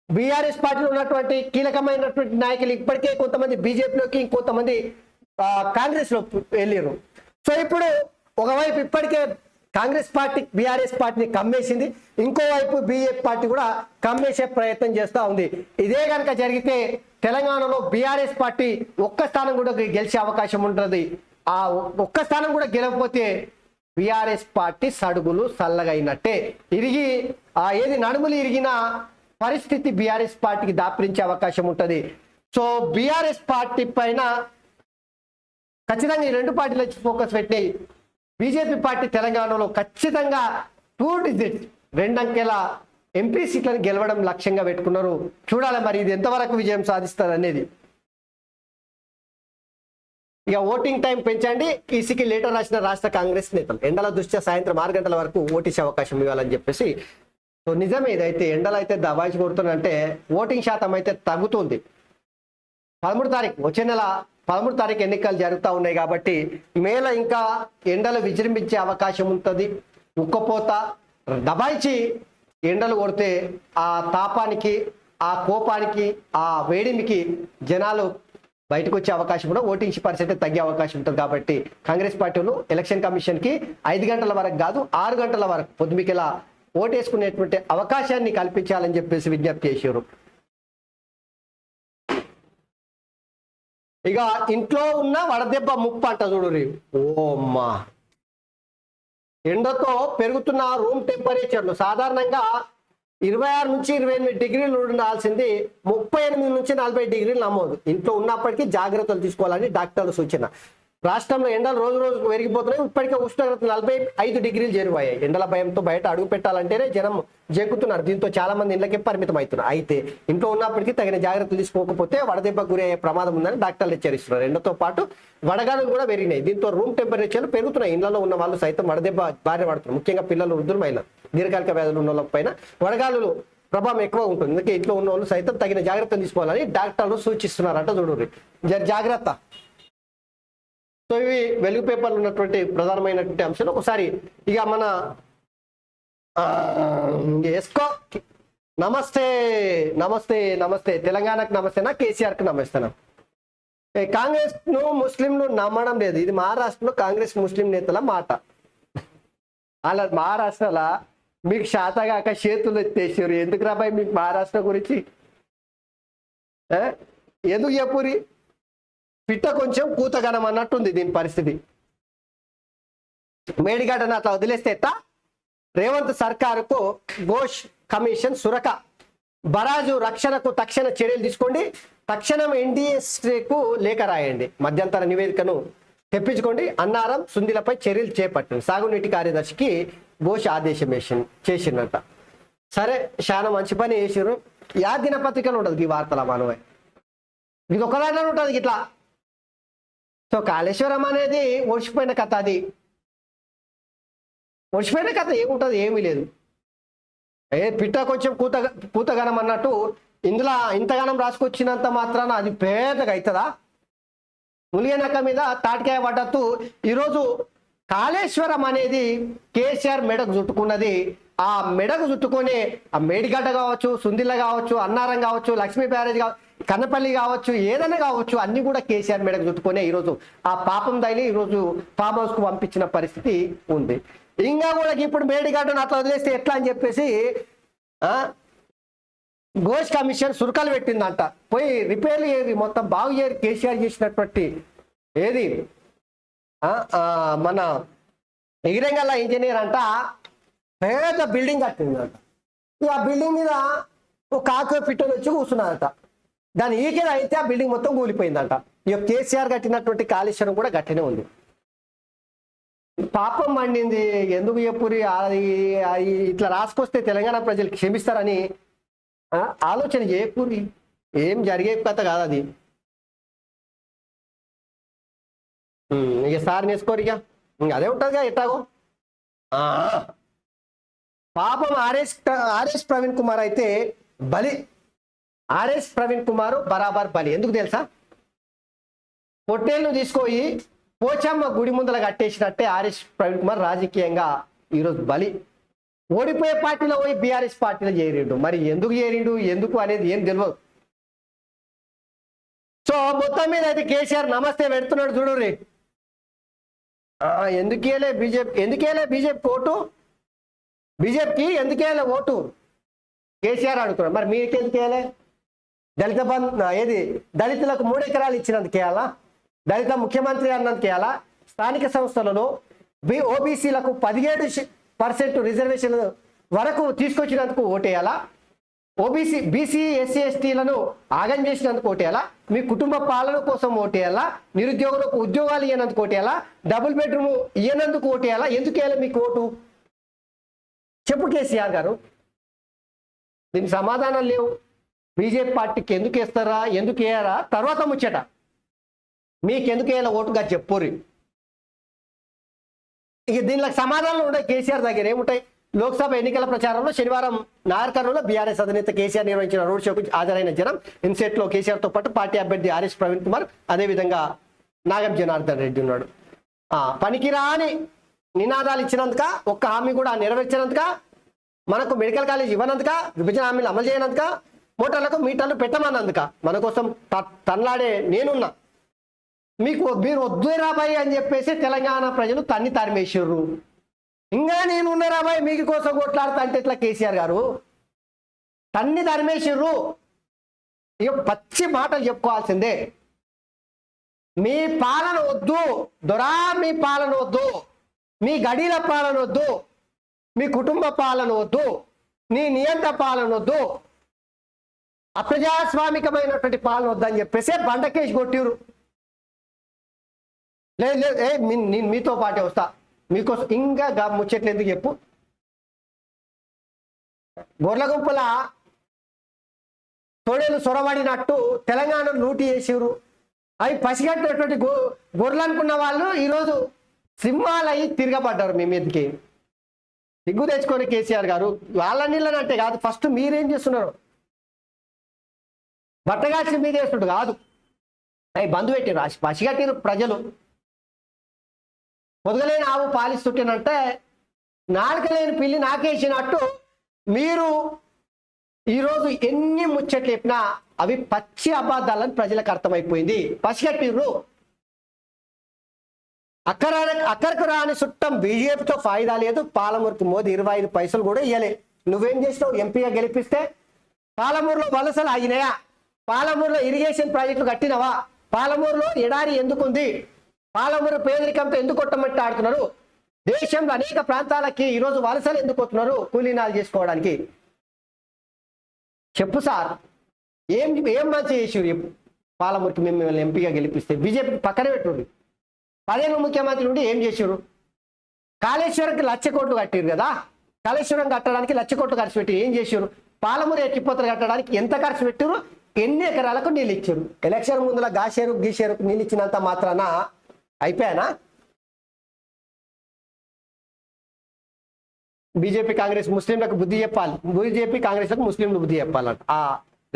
బీఆర్ఎస్ పార్టీలో ఉన్నటువంటి కీలకమైనటువంటి నాయకులు ఇప్పటికే కొంతమంది బీజేపీలోకి, ఇంకొంతమంది కాంగ్రెస్ లో వెళ్ళారు. సో ఇప్పుడు ఒకవైపు ఇప్పటికే కాంగ్రెస్ పార్టీ బీఆర్ఎస్ పార్టీని కమ్మేసింది, ఇంకోవైపు బీజేపీ పార్టీ కూడా కమ్మేసే ప్రయత్నం చేస్తూ ఉంది. ఇదే కనుక జరిగితే తెలంగాణలో బీఆర్ఎస్ పార్టీ ఒక్క స్థానం కూడా గెలిచే అవకాశం ఉంటుంది. ఆ ఒక్క స్థానం కూడా గెలవకపోతే బీఆర్ఎస్ పార్టీ సడుగులు సల్లగైనట్టే. ఏది నడుములు ఇరిగిన పరిస్థితి బీఆర్ఎస్ పార్టీకి దాపురించే అవకాశం ఉంటుంది. సో బీఆర్ఎస్ పార్టీ పైన ఖచ్చితంగా ఈ 2 పార్టీలు వచ్చి ఫోకస్ పెట్టినాయి. బీజేపీ పార్టీ తెలంగాణలో ఖచ్చితంగా 2 డిజిట్స్ 2 అంకెల ఎంపీ సీట్లను గెలవడం లక్ష్యంగా పెట్టుకున్నారు. చూడాలి మరి ఇది ఎంతవరకు విజయం సాధిస్తారు అనేది. ఇక ఓటింగ్ టైం పెంచండి, ఈసీకి లేటర్ రాసిన రాష్ట్ర కాంగ్రెస్ నేతలు. ఎండల దృష్ట్యా సాయంత్రం 6 గంటల వరకు ఓటీసీ అవకాశం ఇవ్వాలని చెప్పేసి. సో నిజమే, ఇదైతే ఎండలు అయితే దబాయిచి కొడుతుందంటే ఓటింగ్ శాతం అయితే తగ్గుతుంది. 13 తారీఖు, వచ్చే నెల 13 తారీఖు ఎన్నికలు జరుగుతూ ఉన్నాయి కాబట్టి మేలో ఇంకా ఎండలు విజృంభించే అవకాశం ఉంటుంది. ఉక్కపోత దబాయిచి ఎండలు కొడితే ఆ తాపానికి, ఆ కోపానికి, ఆ వేడిమికి జనాలు బయటకు వచ్చే అవకాశం కూడా, ఓటింగ్ పర్సెంటేజ్ తగ్గే అవకాశం ఉంటుంది. కాబట్టి కాంగ్రెస్ పార్టీలు ఎలక్షన్ కమిషన్కి 5 గంటల వరకు కాదు 6 గంటల వరకు పొద్దుమికెలా ఓటేసుకునేటువంటి అవకాశాన్ని కల్పించాలని చెప్పేసి విజ్ఞప్తి చేశారు. ఇక ఇంట్లో ఉన్న వడదెబ్బ ముప్పు అంట చూడు. ఓమ్మా, ఎండతో పెరుగుతున్న రూమ్ టెంపరేచర్లు సాధారణంగా 26 నుంచి 28 డిగ్రీలు ఉండాల్సింది 38 నుంచి 40 డిగ్రీలు నమోదు. ఇంట్లో ఉన్నప్పటికీ జాగ్రత్తలు తీసుకోవాలని డాక్టర్ల సూచన. రాష్ట్రంలో ఎండలు రోజు రోజుకు పెరిగిపోతున్నాయి. ఇప్పటికే ఉష్ణోగ్రత 45 డిగ్రీలు చేరువయ్యాయి. ఎండల భయంతో బయట అడుగు పెట్టాలంటేనే జనం జెక్కుతున్నారు. దీంతో చాలా మంది ఇళ్లకే పరిమితం అవుతున్నారు. అయితే ఇంట్లో ఉన్నప్పటికీ తగిన జాగ్రత్తలు తీసుకోకపోతే వడదెబ్బకు గురి అయ్యే ప్రమాదం ఉందని డాక్టర్లు హెచ్చరిస్తున్నారు. ఎండతో పాటు వడగాలులు కూడా పెరిగినాయి. దీంతో రూమ్ టెంపరేచర్లు పెరుగుతున్నాయి. ఇళ్లలో ఉన్న వాళ్ళు సైతం వడదెబ్బ బారిన పడుతున్నారు. ముఖ్యంగా పిల్లలు, వృద్ధులు, మహిళలు, దీర్ఘకాలిక వ్యాధులు ఉన్న వాళ్ళ పైన వడగాలులు ప్రభావం ఎక్కువ ఉంటుంది. అందుకే ఇంట్లో ఉన్న వాళ్ళు సైతం తగిన జాగ్రత్తలు తీసుకోవాలని డాక్టర్లు సూచిస్తున్నారంట. చూడండి, జాగ్రత్త. సో ఇవి వెలుగు పేపర్లు ఉన్నటువంటి ప్రధానమైనటువంటి అంశాలు. ఒకసారి ఇక మన ఎస్కో నమస్తే నమస్తే నమస్తే తెలంగాణకు నమస్తేనా, కేసీఆర్కి నమస్తేనా? కాంగ్రెస్ ను ముస్లింలు నమ్మడం లేదు. ఇది మహారాష్ట్రలో కాంగ్రెస్ ముస్లిం నేతల మాట. అలా మహారాష్ట్రలో మీకు శాతగాక చేతులు ఎత్తేసారు. ఎందుకు రాబాయి మీకు మహారాష్ట్ర గురించి? ఎందుకు చెప్పురి? పిట్ట కొంచెం కూతగనం అన్నట్టుంది దీని పరిస్థితి. మేడిగడ్డను అట్లా వదిలేస్తే రేవంత్ సర్కారుకు ఘోష్ కమిషన్ సురక. బరాజు రక్షణకు తక్షణ చర్యలు తీసుకోండి, తక్షణం ఎన్డీఎస్కు లేఖ రాయండి, మధ్యంతర నివేదికను తెప్పించుకోండి, అన్నారం సుందిలపై చర్యలు చేపట్టండి. సాగునీటి కార్యదర్శికి ఘోష్ ఆదేశం చేసిందంట. సరే, చాలా మంచి పని చేసారు. యా దినపత్రికలు ఉండదు ఈ వార్తల మనమే, ఇది ఒక దాంట్లో ఉంటుంది ఇట్లా. సో కాళేశ్వరం అనేది ఓడిచిపోయిన కథ. అది ఓడిచిపోయిన కథ ఏముంటుంది? ఏమీ లేదు. పిట్ట కొంచెం కూతగనం అన్నట్టు ఇందులో ఇంతగానం రాసుకొచ్చినంత మాత్రాన అది పేదగా అవుతుందా? ములియనక్క మీద తాటికాయ పడ్డట్టు ఈరోజు కాళేశ్వరం అనేది కేసీఆర్ మెడకు చుట్టుకున్నది. ఆ మెడకు చుట్టుకొని ఆ మేడిగడ్డ కావచ్చు, సుందిల్ల కావచ్చు, అన్నారం కావచ్చు, లక్ష్మీ బ్యారేజ్ కావచ్చు, కన్నపల్లి కావచ్చు, ఏదైనా కావచ్చు, అన్ని కూడా కేసీఆర్ మెడకు చుట్టుకొని ఈరోజు ఆ పాపం దైని ఈరోజు ఫామ్ హౌస్ కు పంపించిన పరిస్థితి ఉంది. ఇంకా కూడా ఇప్పుడు మేడిగడ్డను అట్లా వదిలేస్తే ఎట్లా అని చెప్పేసి ఘోష్ కమిషన్ సురకాలు పెట్టిందంట. పోయి రిపేర్లు ఏది మొత్తం బాగు చేయరు. కేసీఆర్ చేసినటువంటి ఏది మన ఎగిరంగల్లా ఇంజనీర్ అంట పెద్ద బిల్డింగ్ కట్టిందంట. ఆ బిల్డింగ్ మీద ఒక కాకు పిట్టలు వచ్చి కూర్చున్నారంట. దాని ఈకెన్ అయితే ఆ బిల్డింగ్ మొత్తం కూలిపోయిందంట. ఇక కేసీఆర్ కట్టినటువంటి కాళేశ్వరం కూడా గట్టినే ఉంది. పాపం మండింది. ఎందుకు చెప్పురి అది ఇట్లా రాసుకొస్తే తెలంగాణ ప్రజలు క్షమిస్తారని ఆలోచన చేయకూరి. ఏం జరిగే కథ కాదు అది. ఇక సార్ నేర్చుకోరు. ఇక అదే ఉంటుందిగా ఎట్టాగో. పాపం ఆర్ఎస్ ప్రవీణ్ కుమార్ అయితే బలి. ఆర్ఎస్ ప్రవీణ్ కుమార్ బరాబర్ బలి. ఎందుకు తెలుసా? పొట్టేళ్ళను తీసుకొని పోచమ్మ గుడి ముందల కట్టేసినట్టే ఆర్ఎస్ ప్రవీణ్ కుమార్ రాజకీయంగా ఈరోజు బలి. ఓడిపోయే పార్టీలో పోయి బీఆర్ఎస్ పార్టీలో చేరిండు. మరి ఎందుకు చేరిండు ఎందుకు అనేది ఏం తెలియదు. సో మొత్తం మీద అయితే కేసీఆర్ నమస్తే పెడుతున్నాడు చూడుర్రి. ఎందుకేలే బీజేపీ ఓటు, బీజేపీకి ఎందుకేలే ఓటు కేసీఆర్ అడుగుతున్నాడు. మరి మీకు ఎందుకేలే? దళిత ఏది దళితులకు 3 ఎకరాలు ఇచ్చినందుకేయాలా? దళిత ముఖ్యమంత్రి అన్నందుకేయాలా? స్థానిక సంస్థలలో ఓబీసీలకు 17% రిజర్వేషన్ వరకు తీసుకొచ్చినందుకు ఓటేయాలా? బీసీ ఎస్సీ ఎస్టీలను ఆగం చేసినందుకు ఓటేయాలా? మీ కుటుంబ పాలన కోసం ఓటేయాలా? నిరుద్యోగులకు ఉద్యోగాలు ఇవ్వనందుకు ఓటేయాలా? Double bedroom ఇవ్వనందుకు ఓటేయాలా? ఎందుకు వేయాలి మీకు ఓటు? చెప్పు కేసీఆర్ గారు. దీనికి సమాధానం లేవు. బీజేపీ పార్టీకి ఎందుకు వేస్తారా ఎందుకు వేయరా తర్వాత ముచ్చట. మీకెందుకు వేయాల ఓటుగా చెప్పుర్రి. ఇక దీనికి సమాధానాలు ఉంటాయి కేసీఆర్ దగ్గర. ఏముంటాయి? లోక్సభ ఎన్నికల ప్రచారంలో శనివారం నాగర్కర్నూలులో బీఆర్ఎస్ అధినేత కేసీఆర్ నిర్వహించిన రోడ్ షోకు హాజరైన జనం ఇన్సెట్లో కేసీఆర్తో పాటు పార్టీ అభ్యర్థి ఆర్ఎస్ ప్రవీణ్ కుమార్, అదేవిధంగా నాగం జనార్దన్ రెడ్డి ఉన్నాడు. పనికిరాని నినాదాలు ఇచ్చినందుక, ఒక్క హామీ కూడా నెరవేర్చినందుక, మనకు మెడికల్ కాలేజ్ ఇవ్వనందుక, విభజన హామీలు అమలు చేయనందుక, మోటార్లకు మీటర్లు పెట్టమన్నందుక, మన కోసం తన్లాడే నేనున్నా, మీరు వద్దు రాబాయి అని చెప్పేసి తెలంగాణ ప్రజలు తన్ని తరిమేసారు. ఇంకా నేనున్నా రాబాయి మీకు కోసం కొట్లాడుతా అంటే ఇట్లా కేసీఆర్ గారు తన్ని తరిమేసారు. ఇక పచ్చి మాటలు చెప్పుకోవాల్సిందే. మీ పాలన వద్దు దొరా, మీ పాలన వద్దు, మీ గడీల పాలన వద్దు, మీ కుటుంబ పాలన వద్దు, నీ నియంత పాలన వద్దు, అప్రజాస్వామికమైనటువంటి పాలన వద్దని చెప్పేసి బండకేసి కొట్టిరు. లేదు లేదు, నేను మీతో పాటే వస్తా, మీకోసం ఇంకా ముచ్చట్లు ఎందుకు చెప్పు. గొర్రెల గుంపుల తోడేలు సొరబడినట్టు తెలంగాణ లూటీ చేసిరు. అవి పసిగట్టినటువంటి గొర్రెలు అనుకున్న వాళ్ళు ఈరోజు సింహాలు అయి తిరగబడ్డారు మీ మీదకి. సిగ్గు తెచ్చుకొని కేసీఆర్ గారు. వాళ్ళ నీళ్ళనంటే కాదు, ఫస్ట్ మీరేం చేస్తున్నారు? బట్టగాల్చి మీద వేస్తుడు కాదు, అవి బంధు పెట్టిరు, పసిగట్టిరు ప్రజలు. పొదగలేని ఆవు పాలిస్తుంటేనంటే నాలుకలేని పిల్లి నాకేసినట్టు మీరు ఈరోజు ఎన్ని ముచ్చట్లు చెప్పినా అవి పచ్చి అబద్ధాలని ప్రజలకు అర్థమైపోయింది. పసిగట్టిర్రు. అక్కడికి రాని చుట్టం బీజేపీతో ఫాయిదా లేదు. పాలమూరుకు మోదీ 25 పైసలు కూడా ఇవ్వలే. నువ్వేం చేసినావు? ఎంపీగా గెలిపిస్తే పాలమూరులో వలసలు ఆగినాయా? పాలమూరులో ఇరిగేషన్ ప్రాజెక్టులు కట్టినవా? పాలమూరులో ఎడారి ఎందుకుంది? పాలమూరు పేదరికంతో ఎందుకు కొట్టమట్టి ఆడుతున్నారు? దేశంలో అనేక ప్రాంతాలకి ఈరోజు వలసలు ఎందుకు వస్తున్నారు? కూలీనాలు చేసుకోవడానికి. చెప్పు సార్, ఏం మంచి చేసారు పాలమూరుకి మిమ్మల్ని ఎంపీగా గెలిపిస్తే? బీజేపీకి పక్కనే పెట్టుర్రు. 10 ఏళ్ళు ముఖ్యమంత్రి నుండి ఏం చేసారు? కాళేశ్వరంకి 1,00,000 కోట్లు కట్టారు కదా. కాళేశ్వరం కట్టడానికి 1,00,000 కోట్లు ఖర్చు పెట్టి ఏం చేశారు? పాలమూరు ఎత్తిపోతలు కట్టడానికి ఎంత ఖర్చు పెట్టారు? ఎన్ని ఎకరాలకు నీళ్ళు ఇచ్చారు? ఎలక్షన్ ముందుల గీసేరుకు నీళ్ళు ఇచ్చినంత మాత్రాన అయిపోయానా? బీజేపీ కాంగ్రెస్ ముస్లింలకు బుద్ధి చెప్పాలి, బీజేపీ కాంగ్రెస్లకు ముస్లింలు బుద్ధి చెప్పాలంట.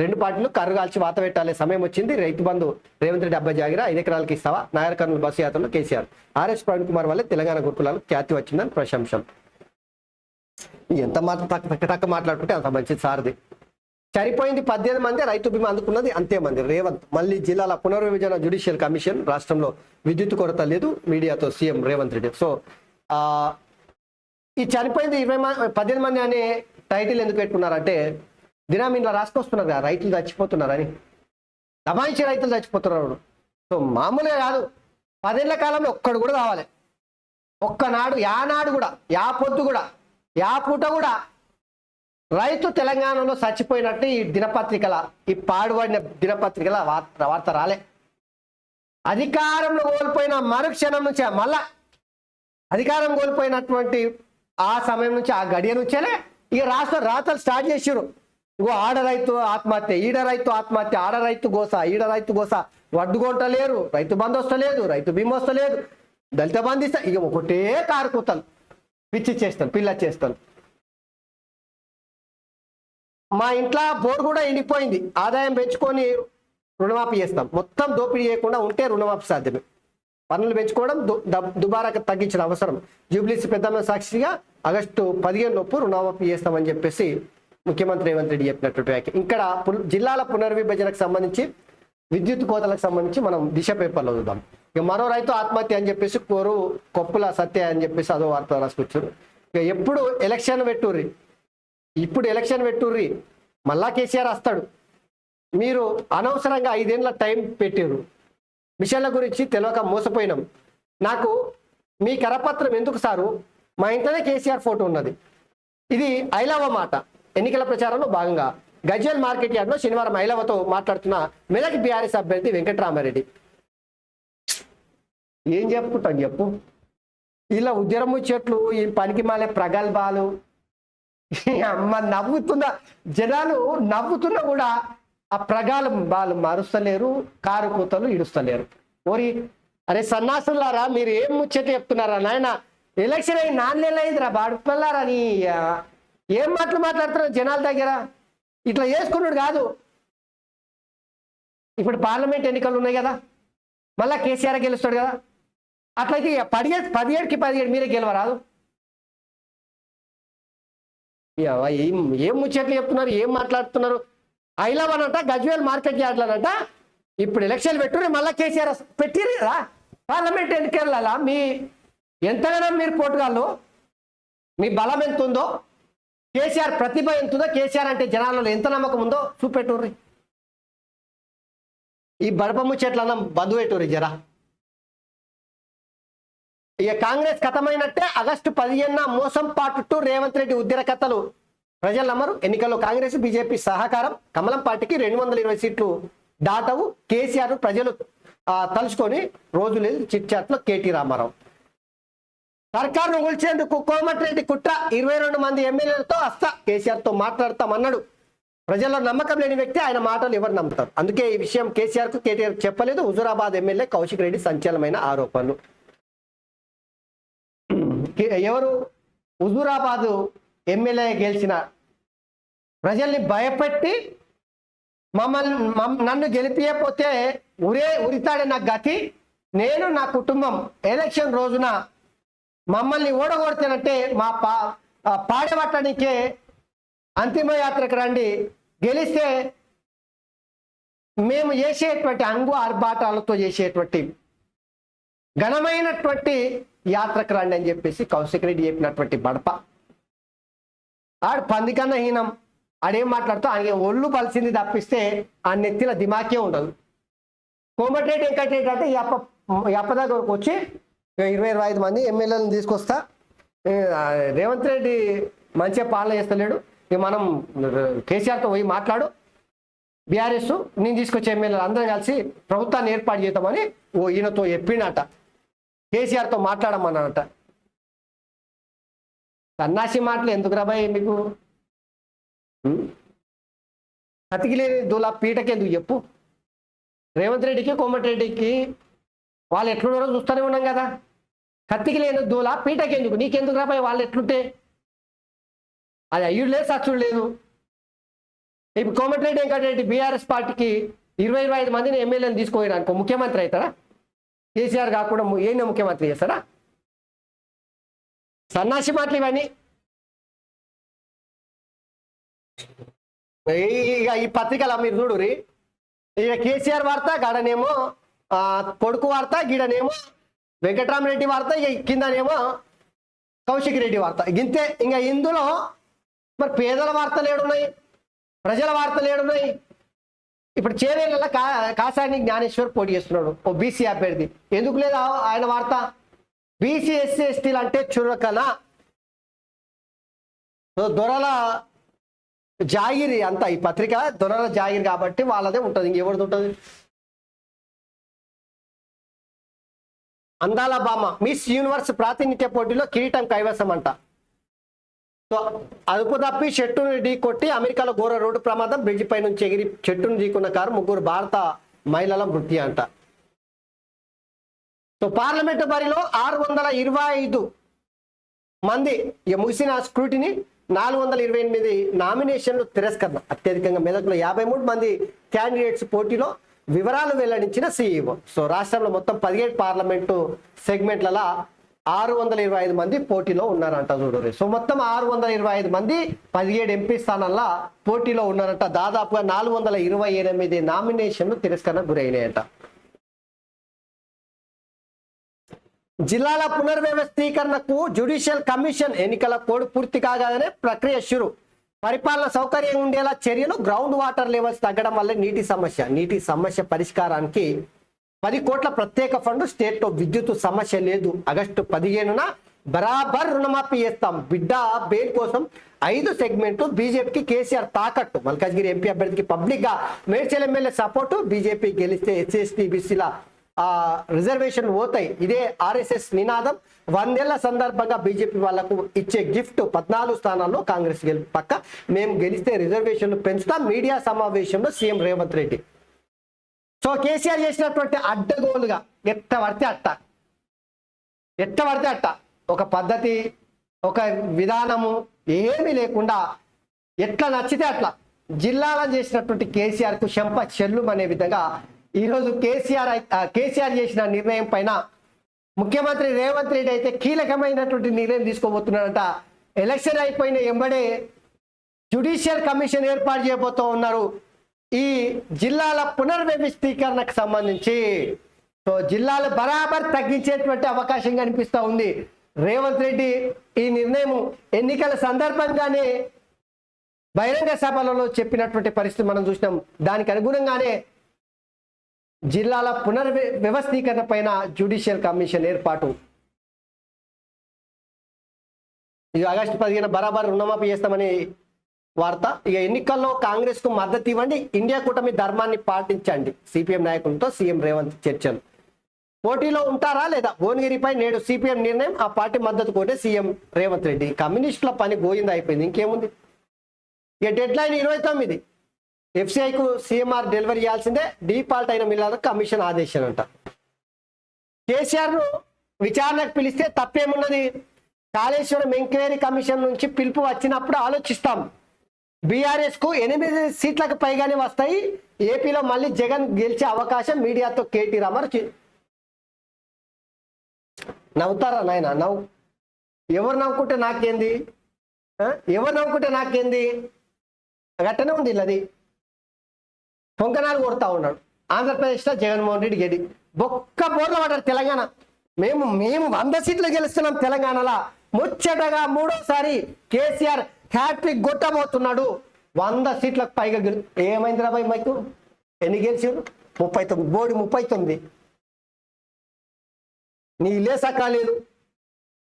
రెండు పార్టీలు కర్రు కాల్చి వాత పెట్టాలే సమయం వచ్చింది. రైతు బంధు రేవంత్ రెడ్డి అబ్బాయి జాగిరా 5 ఎకరాలకి ఇస్తావా? నాగర్ కర్నూలు బస్సు యాత్రలో కేసీఆర్. ఆర్ఎస్ ప్రవీణ్ కుమార్ వల్లే తెలంగాణ గురుకులాలు ఖ్యాతి వచ్చిందని ప్రశంసం. ఎంత తక్కువ మాట్లాడుకుంటే అంత మంచిది సార్ది. చనిపోయింది 18 మంది, రైతు బీమా అందుకున్నది అంతే మంది. రేవంత్ మళ్ళీ జిల్లాల పునర్విభజన జ్యుడిషియల్ కమిషన్, రాష్ట్రంలో విద్యుత్ కొరత లేదు, మీడియాతో సీఎం రేవంత్ రెడ్డి. సో ఈ చనిపోయింది 18 మంది అనే టైటిల్ ఎందుకు పెట్టుకున్నారంటే దినామీన్లో రాసుకొస్తున్నారు కదా రైతులు చచ్చిపోతున్నారని. దబాయించి రైతులు చచ్చిపోతున్నారు. సో మామూలుగా కాదు, 10 ఏళ్ల కాలంలో ఒక్కడు కూడా కావాలి. ఒక్కనాడు యానాడు కూడా, యా పొద్దు కూడా, యా పూట కూడా రైతు తెలంగాణలో చచ్చిపోయినట్టు ఈ దినపత్రికల, ఈ పాడుబడిన దినపత్రికల వార్త రాలే. అధికారంలో కోల్పోయిన మరుక్షణం నుంచి మళ్ళా అధికారం కోల్పోయినటువంటి ఆ సమయం నుంచి, ఆ గడియ నుంచేనే ఇక రాతలు స్టార్ట్ చేసారు. ఇగో ఆడ రైతు ఆత్మహత్య, ఈడ రైతు ఆత్మహత్య, ఆడ రైతు గోస, ఈడ రైతు గోస, వడ్డు కొంటలేరు, రైతు బంధు వస్తలేదు, రైతు బీమా వస్తలేదు, దళిత బంధు ఇస్తా, ఇక ఒకటే కారుకూతలు, పిచ్చి చేస్తాను, పిల్ల చేస్తాను. మా ఇంట్లో బోర్ కూడా ఎండిపోయింది, ఆదాయం పెంచుకొని రుణమాఫీ చేస్తాం. మొత్తం దోపిడీ చేయకుండా ఉంటే రుణమాఫీ సాధ్యమే. పన్నులు పెంచుకోవడం దుబారాకు తగ్గించిన అవసరం. జూబ్లీస్ పెద్దమ్మ సాక్షిగా ఆగస్టు 15 లోపు రుణమాఫీ చేస్తామని చెప్పేసి ముఖ్యమంత్రి రేవంత్ రెడ్డి చెప్పినటువంటి వ్యాఖ్య. ఇక్కడ జిల్లాల పునర్విభజనకు సంబంధించి, విద్యుత్ కోతలకు సంబంధించి మనం దిశ పేపర్లో చూద్దాం. ఇక మరో రైతు ఆత్మహత్య అని చెప్పేసి కోరు కొప్పుల సత్య అని చెప్పేసి అదో వార్త రాసుకొచ్చారు. ఇక ఎప్పుడు ఎలక్షన్ పెట్టుర్రి, ఇప్పుడు ఎలక్షన్ పెట్టుర్రి, మళ్ళా కేసీఆర్ వస్తాడు. మీరు అనవసరంగా 5 ఏళ్ళ టైం పెట్టారు. మిషన్ల గురించి తెలియక మోసపోయినాం. నాకు మీ కరపత్రం ఎందుకు సారు? మా ఇంట్లోనే కేసీఆర్ ఫోటో ఉన్నది. ఇది ఐలవ మాట. ఎన్నికల ప్రచారంలో భాగంగా గజ్వేల్ మార్కెట్ యార్డ్లో శనివారం ఐలవతో మాట్లాడుతున్న మెదక్ బీఆర్ఎస్ అభ్యర్థి వెంకటరామారెడ్డి. ఏం చెప్పుకుంటాను చెప్పు? ఇలా ఉద్యమము చెట్లు, ఈ పనికి మాలే ప్రగల్భాలు, అమ్మ నవ్వుతున్న జనాలు నవ్వుతున్నా కూడా ఆ ప్రగల్భాలు మరుస్తలేరు, కారు కూతలు ఇడుస్తలేరు. ఓరి అరే సన్నాసులారా, మీరు ఏం ముచ్చట చెప్తున్నారా నాయన? ఎలక్షన్ అయి 4 నెలలు అయిందిరా బాడుపల్లారా, నీ ఏం మాట్లాడుతున్నారు జనాల దగ్గర? ఇట్లా చేసుకున్నాడు కాదు. ఇప్పుడు పార్లమెంట్ ఎన్నికలు ఉన్నాయి కదా, మళ్ళా కేసీఆర్ గెలుస్తాడు కదా. అట్లయితే 17కి 17 మీరే గెలవరాదు. ఏం ముచ్చట్లు చెప్తున్నారు, ఏం మాట్లాడుతున్నారు? ఐలవనంట గజ్వేల్ మార్కెట్ యార్డ్లనంట ఇప్పుడు ఎలక్షన్ పెట్టుర్రి, మళ్ళీ కేసీఆర్ పెట్టిర్రా పార్లమెంట్ ఎన్నికల. మీ ఎంతగానో మీరు పోటుగాళ్ళు, మీ బలం ఎంత ఉందో, కేసీఆర్ ప్రతిభ ఎంత ఉందో, కేసీఆర్ అంటే జనాలలో ఎంత నమ్మకం ఉందో చూపెట్టుర్రి. ఈ బడపమ్ము చెట్లన్నా బంధు పెట్టుర్రి జరా. ఇక కాంగ్రెస్ కథమైనట్టే. ఆగస్టు 15న మోసం పార్ట్ 2 రేవంత్ రెడ్డి ఉద్యర కథలు ప్రజలు నమ్మరు. ఎన్నికల్లో కాంగ్రెస్ బీజేపీ సహకారం. కమలం పార్టీకి 220 సీట్లు దాటవు. కేసీఆర్ ప్రజలు తలుచుకొని రోజులు చిట్ చాట్లో కేటీ రామారావు. సర్కారును కూల్చేందుకు కోమటిరెడ్డి కుట్ర. 22 మంది ఎమ్మెల్యేలతో కేసీఆర్తో మాట్లాడతామన్నాడు. ప్రజల్లో నమ్మకం లేని వ్యక్తి, ఆయన మాటలు ఎవరు నమ్ముతారు? అందుకే ఈ విషయం కేసీఆర్కు కేటీఆర్ చెప్పలేదు. హుజూరాబాద్ ఎమ్మెల్యే కౌశిక్ రెడ్డి సంచలనమైన ఆరోపణలు. ఎవరు? హుజూరాబాద్ ఎమ్మెల్యే గెలిచిన ప్రజల్ని భయపెట్టి నన్ను గెలిపియకపోతే ఉరితాడే నా గతి, నేను నా కుటుంబం ఎలక్షన్ రోజున మమ్మల్ని ఓడగొడితేనంటే మా పాడబట్టడానికే అంతిమ యాత్రకు రండి, గెలిస్తే మేము చేసేటువంటి అంగు ఆర్భాటాలతో చేసేటువంటి ఘనమైనటువంటి యాత్రకు రండి అని చెప్పేసి కౌశిక్ రెడ్డి చెప్పినటువంటి బడప. ఆడు పందికన్నా హీనం. ఆడేం మాట్లాడుతూ ఆయన ఒళ్ళు పలిసింది తప్పిస్తే ఆ నెత్తిన దిమాకే ఉండదు. కోమటిరెడ్డి వెంకటరెడ్డి అంటే యప్ప దగ్గరకు వచ్చి 25 మంది ఎమ్మెల్యేలను తీసుకొస్తా, రేవంత్ రెడ్డి మంచిగా పాలన చేస్తలేడు, ఇక మనం కేసీఆర్తో పోయి మాట్లాడు, బీఆర్ఎస్ నేను తీసుకొచ్చే ఎమ్మెల్యేలు అందరం కలిసి ప్రభుత్వాన్ని ఏర్పాటు చేద్దామని ఈయనతో చెప్పిండట. కేసీఆర్తో మాట్లాడమన్నాడట. సన్నాసి మాటలు ఎందుకు రాబాయి మీకు? కతికిలేని దూలా పీటకెందుకు చెప్పు? రేవంత్ రెడ్డికి కోమటిరెడ్డికి వాళ్ళు ఎట్లున్నారో చూస్తూనే ఉన్నాం కదా. కత్తికి లేని దూల పీటకెందుకు? నీకెందుకు రాబాయి వాళ్ళు ఎట్లుంటే? అది అయ్యుడు లేదు, సచ్చుడు లేదు. ఇప్పుడు కోమటిరెడ్డి వెంకటరెడ్డి బీఆర్ఎస్ పార్టీకి 25 మందిని ఎమ్మెల్యేని తీసుకోవాలి అనుకో, ముఖ్యమంత్రి అవుతారా? కేసీఆర్ కాకుండా ఏం ముఖ్యమంత్రి చేస్తారా? సన్నాసి మాటలు ఇవన్నీ. ఇక ఈ పత్రికల మీరు చూడురి, ఇక కేసీఆర్ వార్త, గాడనేమో కొడుకు వార్త, గీడనేమో వెంకటరామరెడ్డి వార్త, ఇక కిందనేమో కౌశిక్ రెడ్డి వార్త. గింతే. ఇంకా ఇందులో మరి పేదల వార్తలు ఏడున్నాయి, ప్రజల వార్తలు ఏడున్నాయి? ఇప్పుడు చేవేళ్ళ కాసాని జ్ఞానేశ్వర్ పోటీ చేస్తున్నాడు, ఓ బీసీ అభ్యర్థి. ఎందుకు లేదా ఆయన వార్త? బీసీ ఎస్సీ ఎస్టీలు అంటే చురకన, దొరల జాగిరి అంతా. ఈ పత్రిక దొరల జాగిరి కాబట్టి వాళ్ళదే ఉంటుంది, ఇంకెవరిది ఉంటుంది? అందాల బామ మిస్ యూనివర్స్ ప్రాతినిధ్య పోటీలో కిరీటం కైవసం అంట. సో అదుపు తప్పి చెట్టును ఢీ కొట్టి అమెరికాలో ఘోర రోడ్డు ప్రమాదం, బ్రిడ్జి పై నుంచి ఎగిరి చెట్టును ఢీకున్న కారు, 3 భారత మహిళల మృతి అంట. సో పార్లమెంటు బరిలో 625 మంది ముగిసిన స్క్రూటిని, 428 నామినేషన్లు తిరస్కరణ. అత్యధికంగా మెదక్లో 53 మంది క్యాండిడేట్స్ పోటీలో, వివరాలు వెల్లడించిన సీఈఓ. సో రాష్ట్రంలో మొత్తం 17 పార్లమెంటు సెగ్మెంట్లలో 625 మంది పోటీలో ఉన్నారంట చూడరు. సో మొత్తం 625 మంది 17 ఎంపీ స్థానాల్లో పోటీలో ఉన్నారంట. దాదాపుగా 428 నామినేషన్లు తిరస్కరణ గురైనాయంట. జిల్లాల పునర్వ్యవస్థీకరణకు జ్యుడిషియల్ కమిషన్ ఎన్నికల కోడ్ పూర్తి కాగానే ప్రక్రియ షురు. పరిపాలన సౌకర్యంగా ఉండేలా చర్యలు. గ్రౌండ్ వాటర్ లెవెల్స్ తగ్గడం వల్ల నీటి సమస్య పరిష్కారానికి 10 కోట్ల ప్రత్యేక ఫండ్. స్టేట్లో విద్యుత్ సమస్య లేదు. ఆగస్టు 15న బరాబర్ రుణమాఫీ చేస్తాం. బిడ్డ బెయిల్ కోసం 5 సెగ్మెంట్లు. బీజేపీకి కేసీఆర్ తాకట్టు. మల్కాజ్గిరి ఎంపీ అభ్యర్థికి పబ్లిక్ గా మేడ్చల్ ఎమ్మెల్యే సపోర్టు. బీజేపీ గెలిస్తే ఎస్సీ బీసీల రిజర్వేషన్ పోతాయి. ఇదే ఆర్ఎస్ఎస్ నినాదం. 100 ఏళ్ల సందర్భంగా బీజేపీ వాళ్లకు ఇచ్చే గిఫ్ట్. 14 స్థానాల్లో కాంగ్రెస్ గెలుపు పక్క. మేము గెలిస్తే రిజర్వేషన్లు పెంచుతాం. మీడియా సమావేశంలో సీఎం రేవంత్ రెడ్డి. సో కేసీఆర్ చేసినటువంటి అడ్డగోలుగా ఎట్ట పడితే అట్ట ఒక పద్ధతి, ఒక విధానము ఏమీ లేకుండా ఎట్లా నచ్చితే అట్లా జిల్లాలో చేసినటువంటి కేసీఆర్ కు చెంప చెల్లు అనే విధంగా ఈరోజు కేసీఆర్ చేసిన నిర్ణయం పైన ముఖ్యమంత్రి రేవంత్ రెడ్డి అయితే కీలకమైనటువంటి నిర్ణయం తీసుకోబోతున్నాడంట. ఎలక్షన్ అయిపోయిన ఎంబడే జ్యుడిషియల్ కమిషన్ ఏర్పాటు చేయబోతూ ఉన్నారు ఈ జిల్లాల పునర్వ్యవస్థీకరణకు సంబంధించి. సో జిల్లాలు బరాబర్ తగ్గించేటువంటి అవకాశం కనిపిస్తూ ఉంది. రేవంత్ రెడ్డి ఈ నిర్ణయం ఎన్నికల సందర్భంగానే బహిరంగ సభలలో చెప్పినటువంటి పరిస్థితి మనం చూసినాం. దానికి అనుగుణంగానే జిల్లాల పునర్వ్యవస్థీకరణ పైన జ్యుడిషియల్ కమిషన్ ఏర్పాటు. ఇది ఆగస్టు 15న బరాబర్ రుణమాఫీ చేస్తామని వార్త. ఇక ఎన్నికల్లో కాంగ్రెస్ కు మద్దతు ఇవ్వండి, ఇండియా కూటమి ధర్మాన్ని పాటించండి. సిపిఎం నాయకులతో సీఎం రేవంత్ చర్చలు. పోటీలో ఉంటారా లేదా? భువనగిరిపై నేడు సిపిఎం నిర్ణయం. ఆ పార్టీ మద్దతు కోటే సీఎం రేవంత్ రెడ్డి. కమ్యూనిస్టుల పని గోయింది, అయిపోయింది, ఇంకేముంది. ఇక డెడ్ లైన్ 29. ఎఫ్సిఐకు సీఎంఆర్ డెలివరీ చేయాల్సిందే. డీఫాల్ట్ అయిన మిల్లాలకు కమిషన్ ఆదేశం అంట. కేసీఆర్ ను విచారణకు పిలిస్తే తప్పేమున్నది? కాళేశ్వరం ఎంక్వైరీ కమిషన్ నుంచి పిలుపు వచ్చినప్పుడు ఆలోచిస్తాం. బీఆర్ఎస్ కు 8 సీట్లకు పైగానే వస్తాయి. ఏపీలో మళ్ళీ జగన్ గెలిచే అవకాశం. మీడియాతో కేటీ రామారావు. నవ్వుతారా నాయన? ఎవరు నవ్వుకుంటే నాకేంది? గట్టనే ఉంది అది. పొంకనాలు కొడతా ఉన్నాడు. ఆంధ్రప్రదేశ్లో జగన్మోహన్ రెడ్డి గెడి బొక్క బోర్లు పడ్డారు. తెలంగాణ మేము 100 సీట్లు గెలుస్తున్నాం. తెలంగాణలో ముచ్చటగా 3వసారి కేసీఆర్ హ్యాట్రిక్ కొట్టబోతున్నాడు. 100 సీట్లకు పైగా ఏమైంది రాబాయ్? మైకు ఎన్ని గెలిచారు? 39. బోడి 39. నీ ఇల్లే సకాలేదు.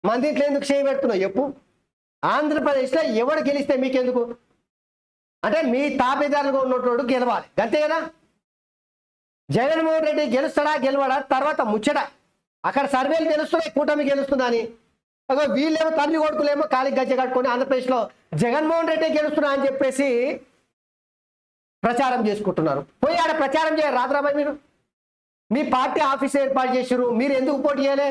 మంది ఇట్లా ఎందుకు చేయబెడుతున్నావు చెప్పు? ఆంధ్రప్రదేశ్లో ఎవరు గెలిస్తే మీకెందుకు? అంటే మీ తాపేదారులుగా ఉన్నటువంటి గెలవాలి, అంతే కదా. జగన్మోహన్ రెడ్డి గెలవడా తర్వాత ముచ్చట. అక్కడ సర్వేలు గెలుస్తున్నాయి, కూటమి గెలుస్తుందా అని. వీళ్ళేమో తల్లి కొడుకులేమో కాలి గజ్జ కట్టుకొని ఆంధ్రప్రదేశ్లో జగన్మోహన్ రెడ్డి గెలుస్తున్నా అని చెప్పేసి ప్రచారం చేసుకుంటున్నారు. పోయి ఆడ ప్రచారం చేయరు రాత్రాబాయ్. మీరు మీ పార్టీ ఆఫీస్ ఏర్పాటు చేసారు, మీరు ఎందుకు పోటీ చేయలే?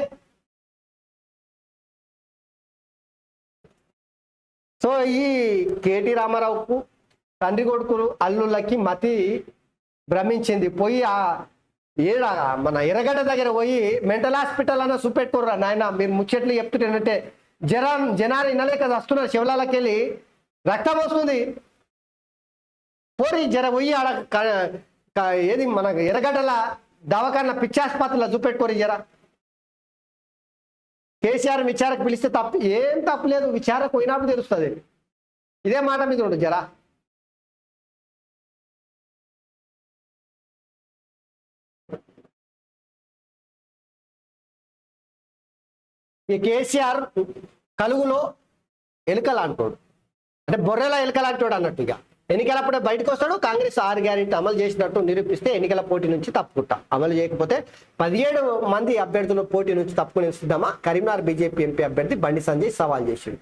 సో ఈ కేటీ రామారావుకు తండ్రి కొడుకులు అల్లుళ్ళకి మతి భ్రమించింది. పోయి ఆ ఏడ మన ఎర్రగడ్డ దగ్గర పోయి మెంటల్ హాస్పిటల్ అన్న చూపెట్టుకోర్రా నాయన, మీరు ముచ్చట్లు చెప్తుంటే జనాలు వినలేక వస్తున్నారు, శివలాలకి వెళ్ళి రక్తం వస్తుంది. పోరి జర పోయి ఆడ ఏది మన ఎర్రగడ్డల దవాఖాన పిచ్చాసుపత్రిలో చూపెట్టుకోరు జర. కేసీఆర్ విచారకు పిలిస్తే తప్పు ఏం తప్పులేదు, విచారకు పోయినప్పుడు తెలుస్తుంది. ఇదే మాట మీద ఉండు జరా. ఈ కేసీఆర్ కలుగులో ఎలుకలాంటోడు, అంటే బొర్రెల ఎలుకలాంటోడు అన్నట్టు. ఇక ఎన్నికలప్పుడే బయటకు వస్తాడు, కాంగ్రెస్ 6 గ్యారెంటీ అమలు చేసినట్టు నిరూపిస్తే ఎన్నికల పోటీ నుంచి తప్పుకుంటా, అమలు చేయకపోతే 17 మంది అభ్యర్థుల పోటీ నుంచి తప్పుకుని ఇస్తుందామా కరీంనగర్ బీజేపీ ఎంపీ అభ్యర్థి బండి సంజయ్ సవాల్ చేసిండు.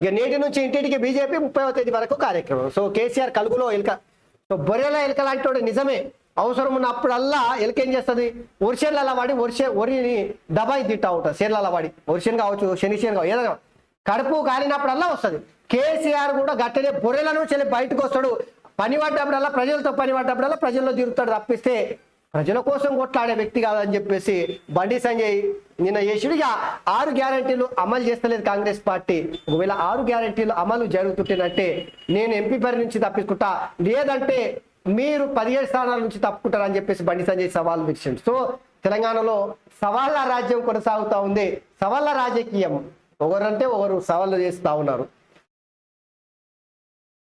ఇక నేటి నుంచి ఇంటింటికి బీజేపీ 30వ తేదీ వరకు కార్యక్రమం. సో కేసీఆర్ కలుగులో ఎలుక, సో బొర్రెల ఎలుకలాంటోడు నిజమే. అవసరం ఉన్నప్పుడల్లా ఎలుక ఏం చేస్తుంది, వర్షన్లలో వాడి వరిని దబాయి తిట్టా ఉంటుంది, సేర్లలో వాడి వర్షన్ కావచ్చు, శనిశేన్ కావచ్చు, ఏదైనా కడుపు కాలినప్పుడల్లా వస్తుంది. కేసీఆర్ కూడా గట్టనే బొర్రెల నుంచి బయటకు వస్తాడు, పని పడ్డప్పుడల్లా ప్రజలతో పని పడ్డప్పుడల్లా ప్రజల్లో తిరుగుతాడు తప్పిస్తే ప్రజల కోసం కొట్లాడే వ్యక్తి కాదని చెప్పేసి బండి సంజయ్ నిన్న చేసిడిగా. 6 గ్యారెంటీలు అమలు చేస్తలేదు కాంగ్రెస్ పార్టీ. ఒకవేళ 6 గ్యారెంటీలు అమలు జరుగుతుంటేనంటే నేను ఎంపీ పరి నుంచి తప్పించుకుంటా, లేదంటే మీరు 17 స్థానాల నుంచి తప్పుకుంటారని చెప్పేసి బండి సంజయ్ సవాల్ విడిచిండు. సో తెలంగాణలో సవాళ్ళ రాజ్యం కొనసాగుతూ ఉంది, సవాళ్ళ రాజకీయం. ఒకరంటే ఒకరు సవాళ్ళు చేస్తూ ఉన్నారు.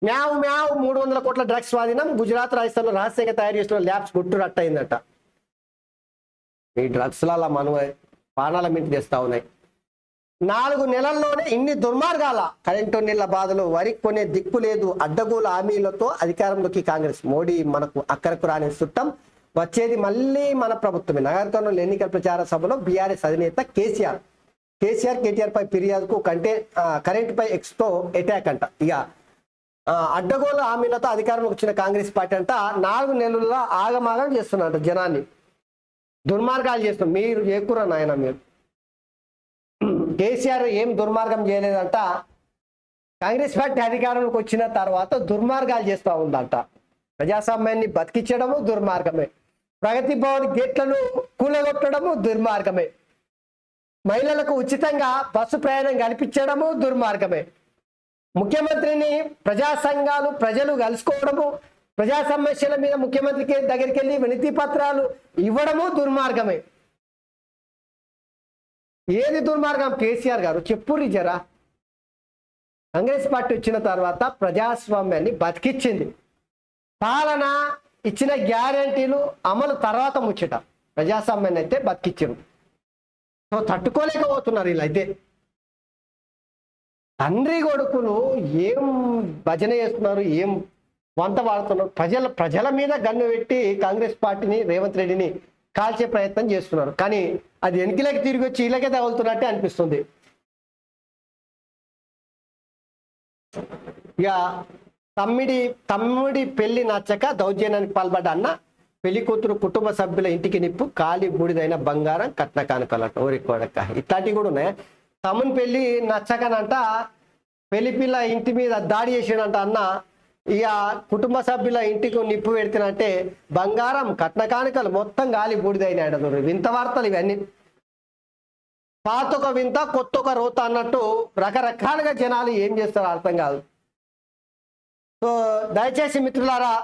మ్యావ్ మ్యావ్ 300 కోట్ల డ్రగ్స్ స్వాధీనం, గుజరాత్ రాజస్థాన్లో రహస్యంగా తయారు చేసిన ల్యాబ్స్ గుట్టు రట్టయిందట. ఈ డ్రగ్స్ల మనం పానాల మింటి తెస్తా ఉన్నాయి. 4 నెలల్లోనే ఇన్ని దుర్మార్గాల, కరెంటు నీళ్ల బాధలు, వరి కొనే దిక్కు లేదు, అడ్డగోలు హామీలతో అధికారంలోకి కాంగ్రెస్. మోడీ మనకు అక్కరకు రాని చుట్టం, వచ్చేది మళ్ళీ మన ప్రభుత్వమే. నగరకర్నూలు ఎన్నికల ప్రచార సభలో బీఆర్ఎస్ అధినేత కేటీఆర్ పై ఫిర్యాదుకు కరెంట్ పై ఎక్స్తో అటాక్ అంట. ఇక అడ్డగోలు హామీలతో అధికారంలోకి వచ్చిన కాంగ్రెస్ పార్టీ అంట 4 నెలల్లో ఆగమాగం చేస్తున్నట్టు, జనాన్ని దుర్మార్గాలు చేస్తున్నారు. మీరు చేకూర నాయన, మీరు కేసీఆర్ ఏం దుర్మార్గం చేయలేదంట, కాంగ్రెస్ పార్టీ అధికారంలోకి వచ్చిన తర్వాత దుర్మార్గాలు చేస్తూ ఉందంట. ప్రజాస్వామ్యాన్ని బతికించడము దుర్మార్గమే, ప్రగతి భవన్ గేట్లను కూలగొట్టడము దుర్మార్గమే, మహిళలకు ఉచితంగా బస్సు ప్రయాణం కల్పించడము దుర్మార్గమే, ముఖ్యమంత్రిని ప్రజా సంఘాలు ప్రజలు కలుసుకోవడము, ప్రజా సమస్యల మీద ముఖ్యమంత్రికి దగ్గరికి వెళ్ళి వినతి పత్రాలు ఇవ్వడము దుర్మార్గమే. ఏది దుర్మార్గం కేసీఆర్ గారు చెప్పుర్రి జరా. కాంగ్రెస్ పార్టీ వచ్చిన తర్వాత ప్రజాస్వామ్యాన్ని బతికిచ్చింది, పాలన ఇచ్చిన గ్యారంటీలు అమలు తర్వాత ముచ్చట, ప్రజాస్వామ్యాన్ని అయితే బతికిచ్చారు. సో తట్టుకోలేకపోతున్నారు వీళ్ళు. అయితే తండ్రి కొడుకులు ఏం భజన చేస్తున్నారు, ఏం వంత వాడుతున్నారు, ప్రజల మీద గన్ను పెట్టి కాంగ్రెస్ పార్టీని రేవంత్ రెడ్డిని కాల్చే ప్రయత్నం చేస్తున్నారు. కానీ అది వెనుకలకి తిరిగి వచ్చి ఇలాగే తగులుతున్నట్టే అనిపిస్తుంది. ఇక తమ్ముడి పెళ్లి నచ్చక దౌర్జన్యానికి పాల్పడ్డ అన్న, పెళ్లి కూతురు కుటుంబ సభ్యుల ఇంటికి నిప్పు, కాలి బూడిదైన బంగారం కట్న కానుకలట. ఓరికోడక్క ఇట్లాంటివి కూడా ఉన్నాయి. తమ్ముని పెళ్లి నచ్చకనంట పెళ్లి పిల్ల ఇంటి మీద దాడి చేసాడంట అన్న. ఇక కుటుంబ సభ్యుల ఇంటికి నిప్పు పెడితేనంటే బంగారం కట్న కానుకలు మొత్తం గాలి బూడిదైనాడు. వింత వార్తలు ఇవన్నీ. పాతొక వింత కొత్తొక రోత అన్నట్టు రకరకాలుగా జనాలు ఏం చేస్తారో అర్థం కాదు. సో దయచేసి మిత్రులారా,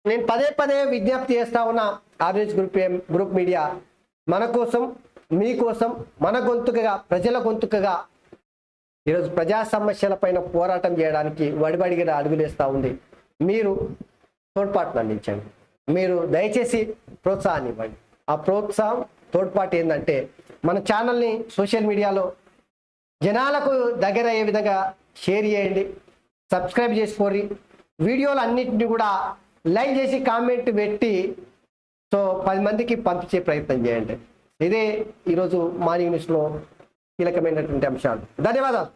నేను పదే విజ్ఞప్తి చేస్తా ఉన్నా, ఆరెంజ్ గ్రూప్ మీడియా మన కోసం, మీకోసం, మన గొంతుకగా, ప్రజల గొంతుకగా ఈరోజు ప్రజా సమస్యలపైన పోరాటం చేయడానికి వడివడిగా అడుగులేస్తూ ఉంది. మీరు తోడ్పాటును అందించండి, మీరు దయచేసి ప్రోత్సాహాన్ని ఇవ్వండి. ఆ ప్రోత్సాహం తోడ్పాటు ఏంటంటే మన ఛానల్ని సోషల్ మీడియాలో జనాలకు దగ్గర అయ్యే విధంగా షేర్ చేయండి, సబ్స్క్రైబ్ చేసుకోండి, వీడియోలు అన్నింటినీ కూడా లైక్ చేసి కామెంట్ పెట్టి సో 10 మందికి పంపించే ప్రయత్నం చేయండి. ఇదే ఈరోజు మార్నింగ్ న్యూస్లో కీలకమైనటువంటి అంశాలు. ధన్యవాదాలు.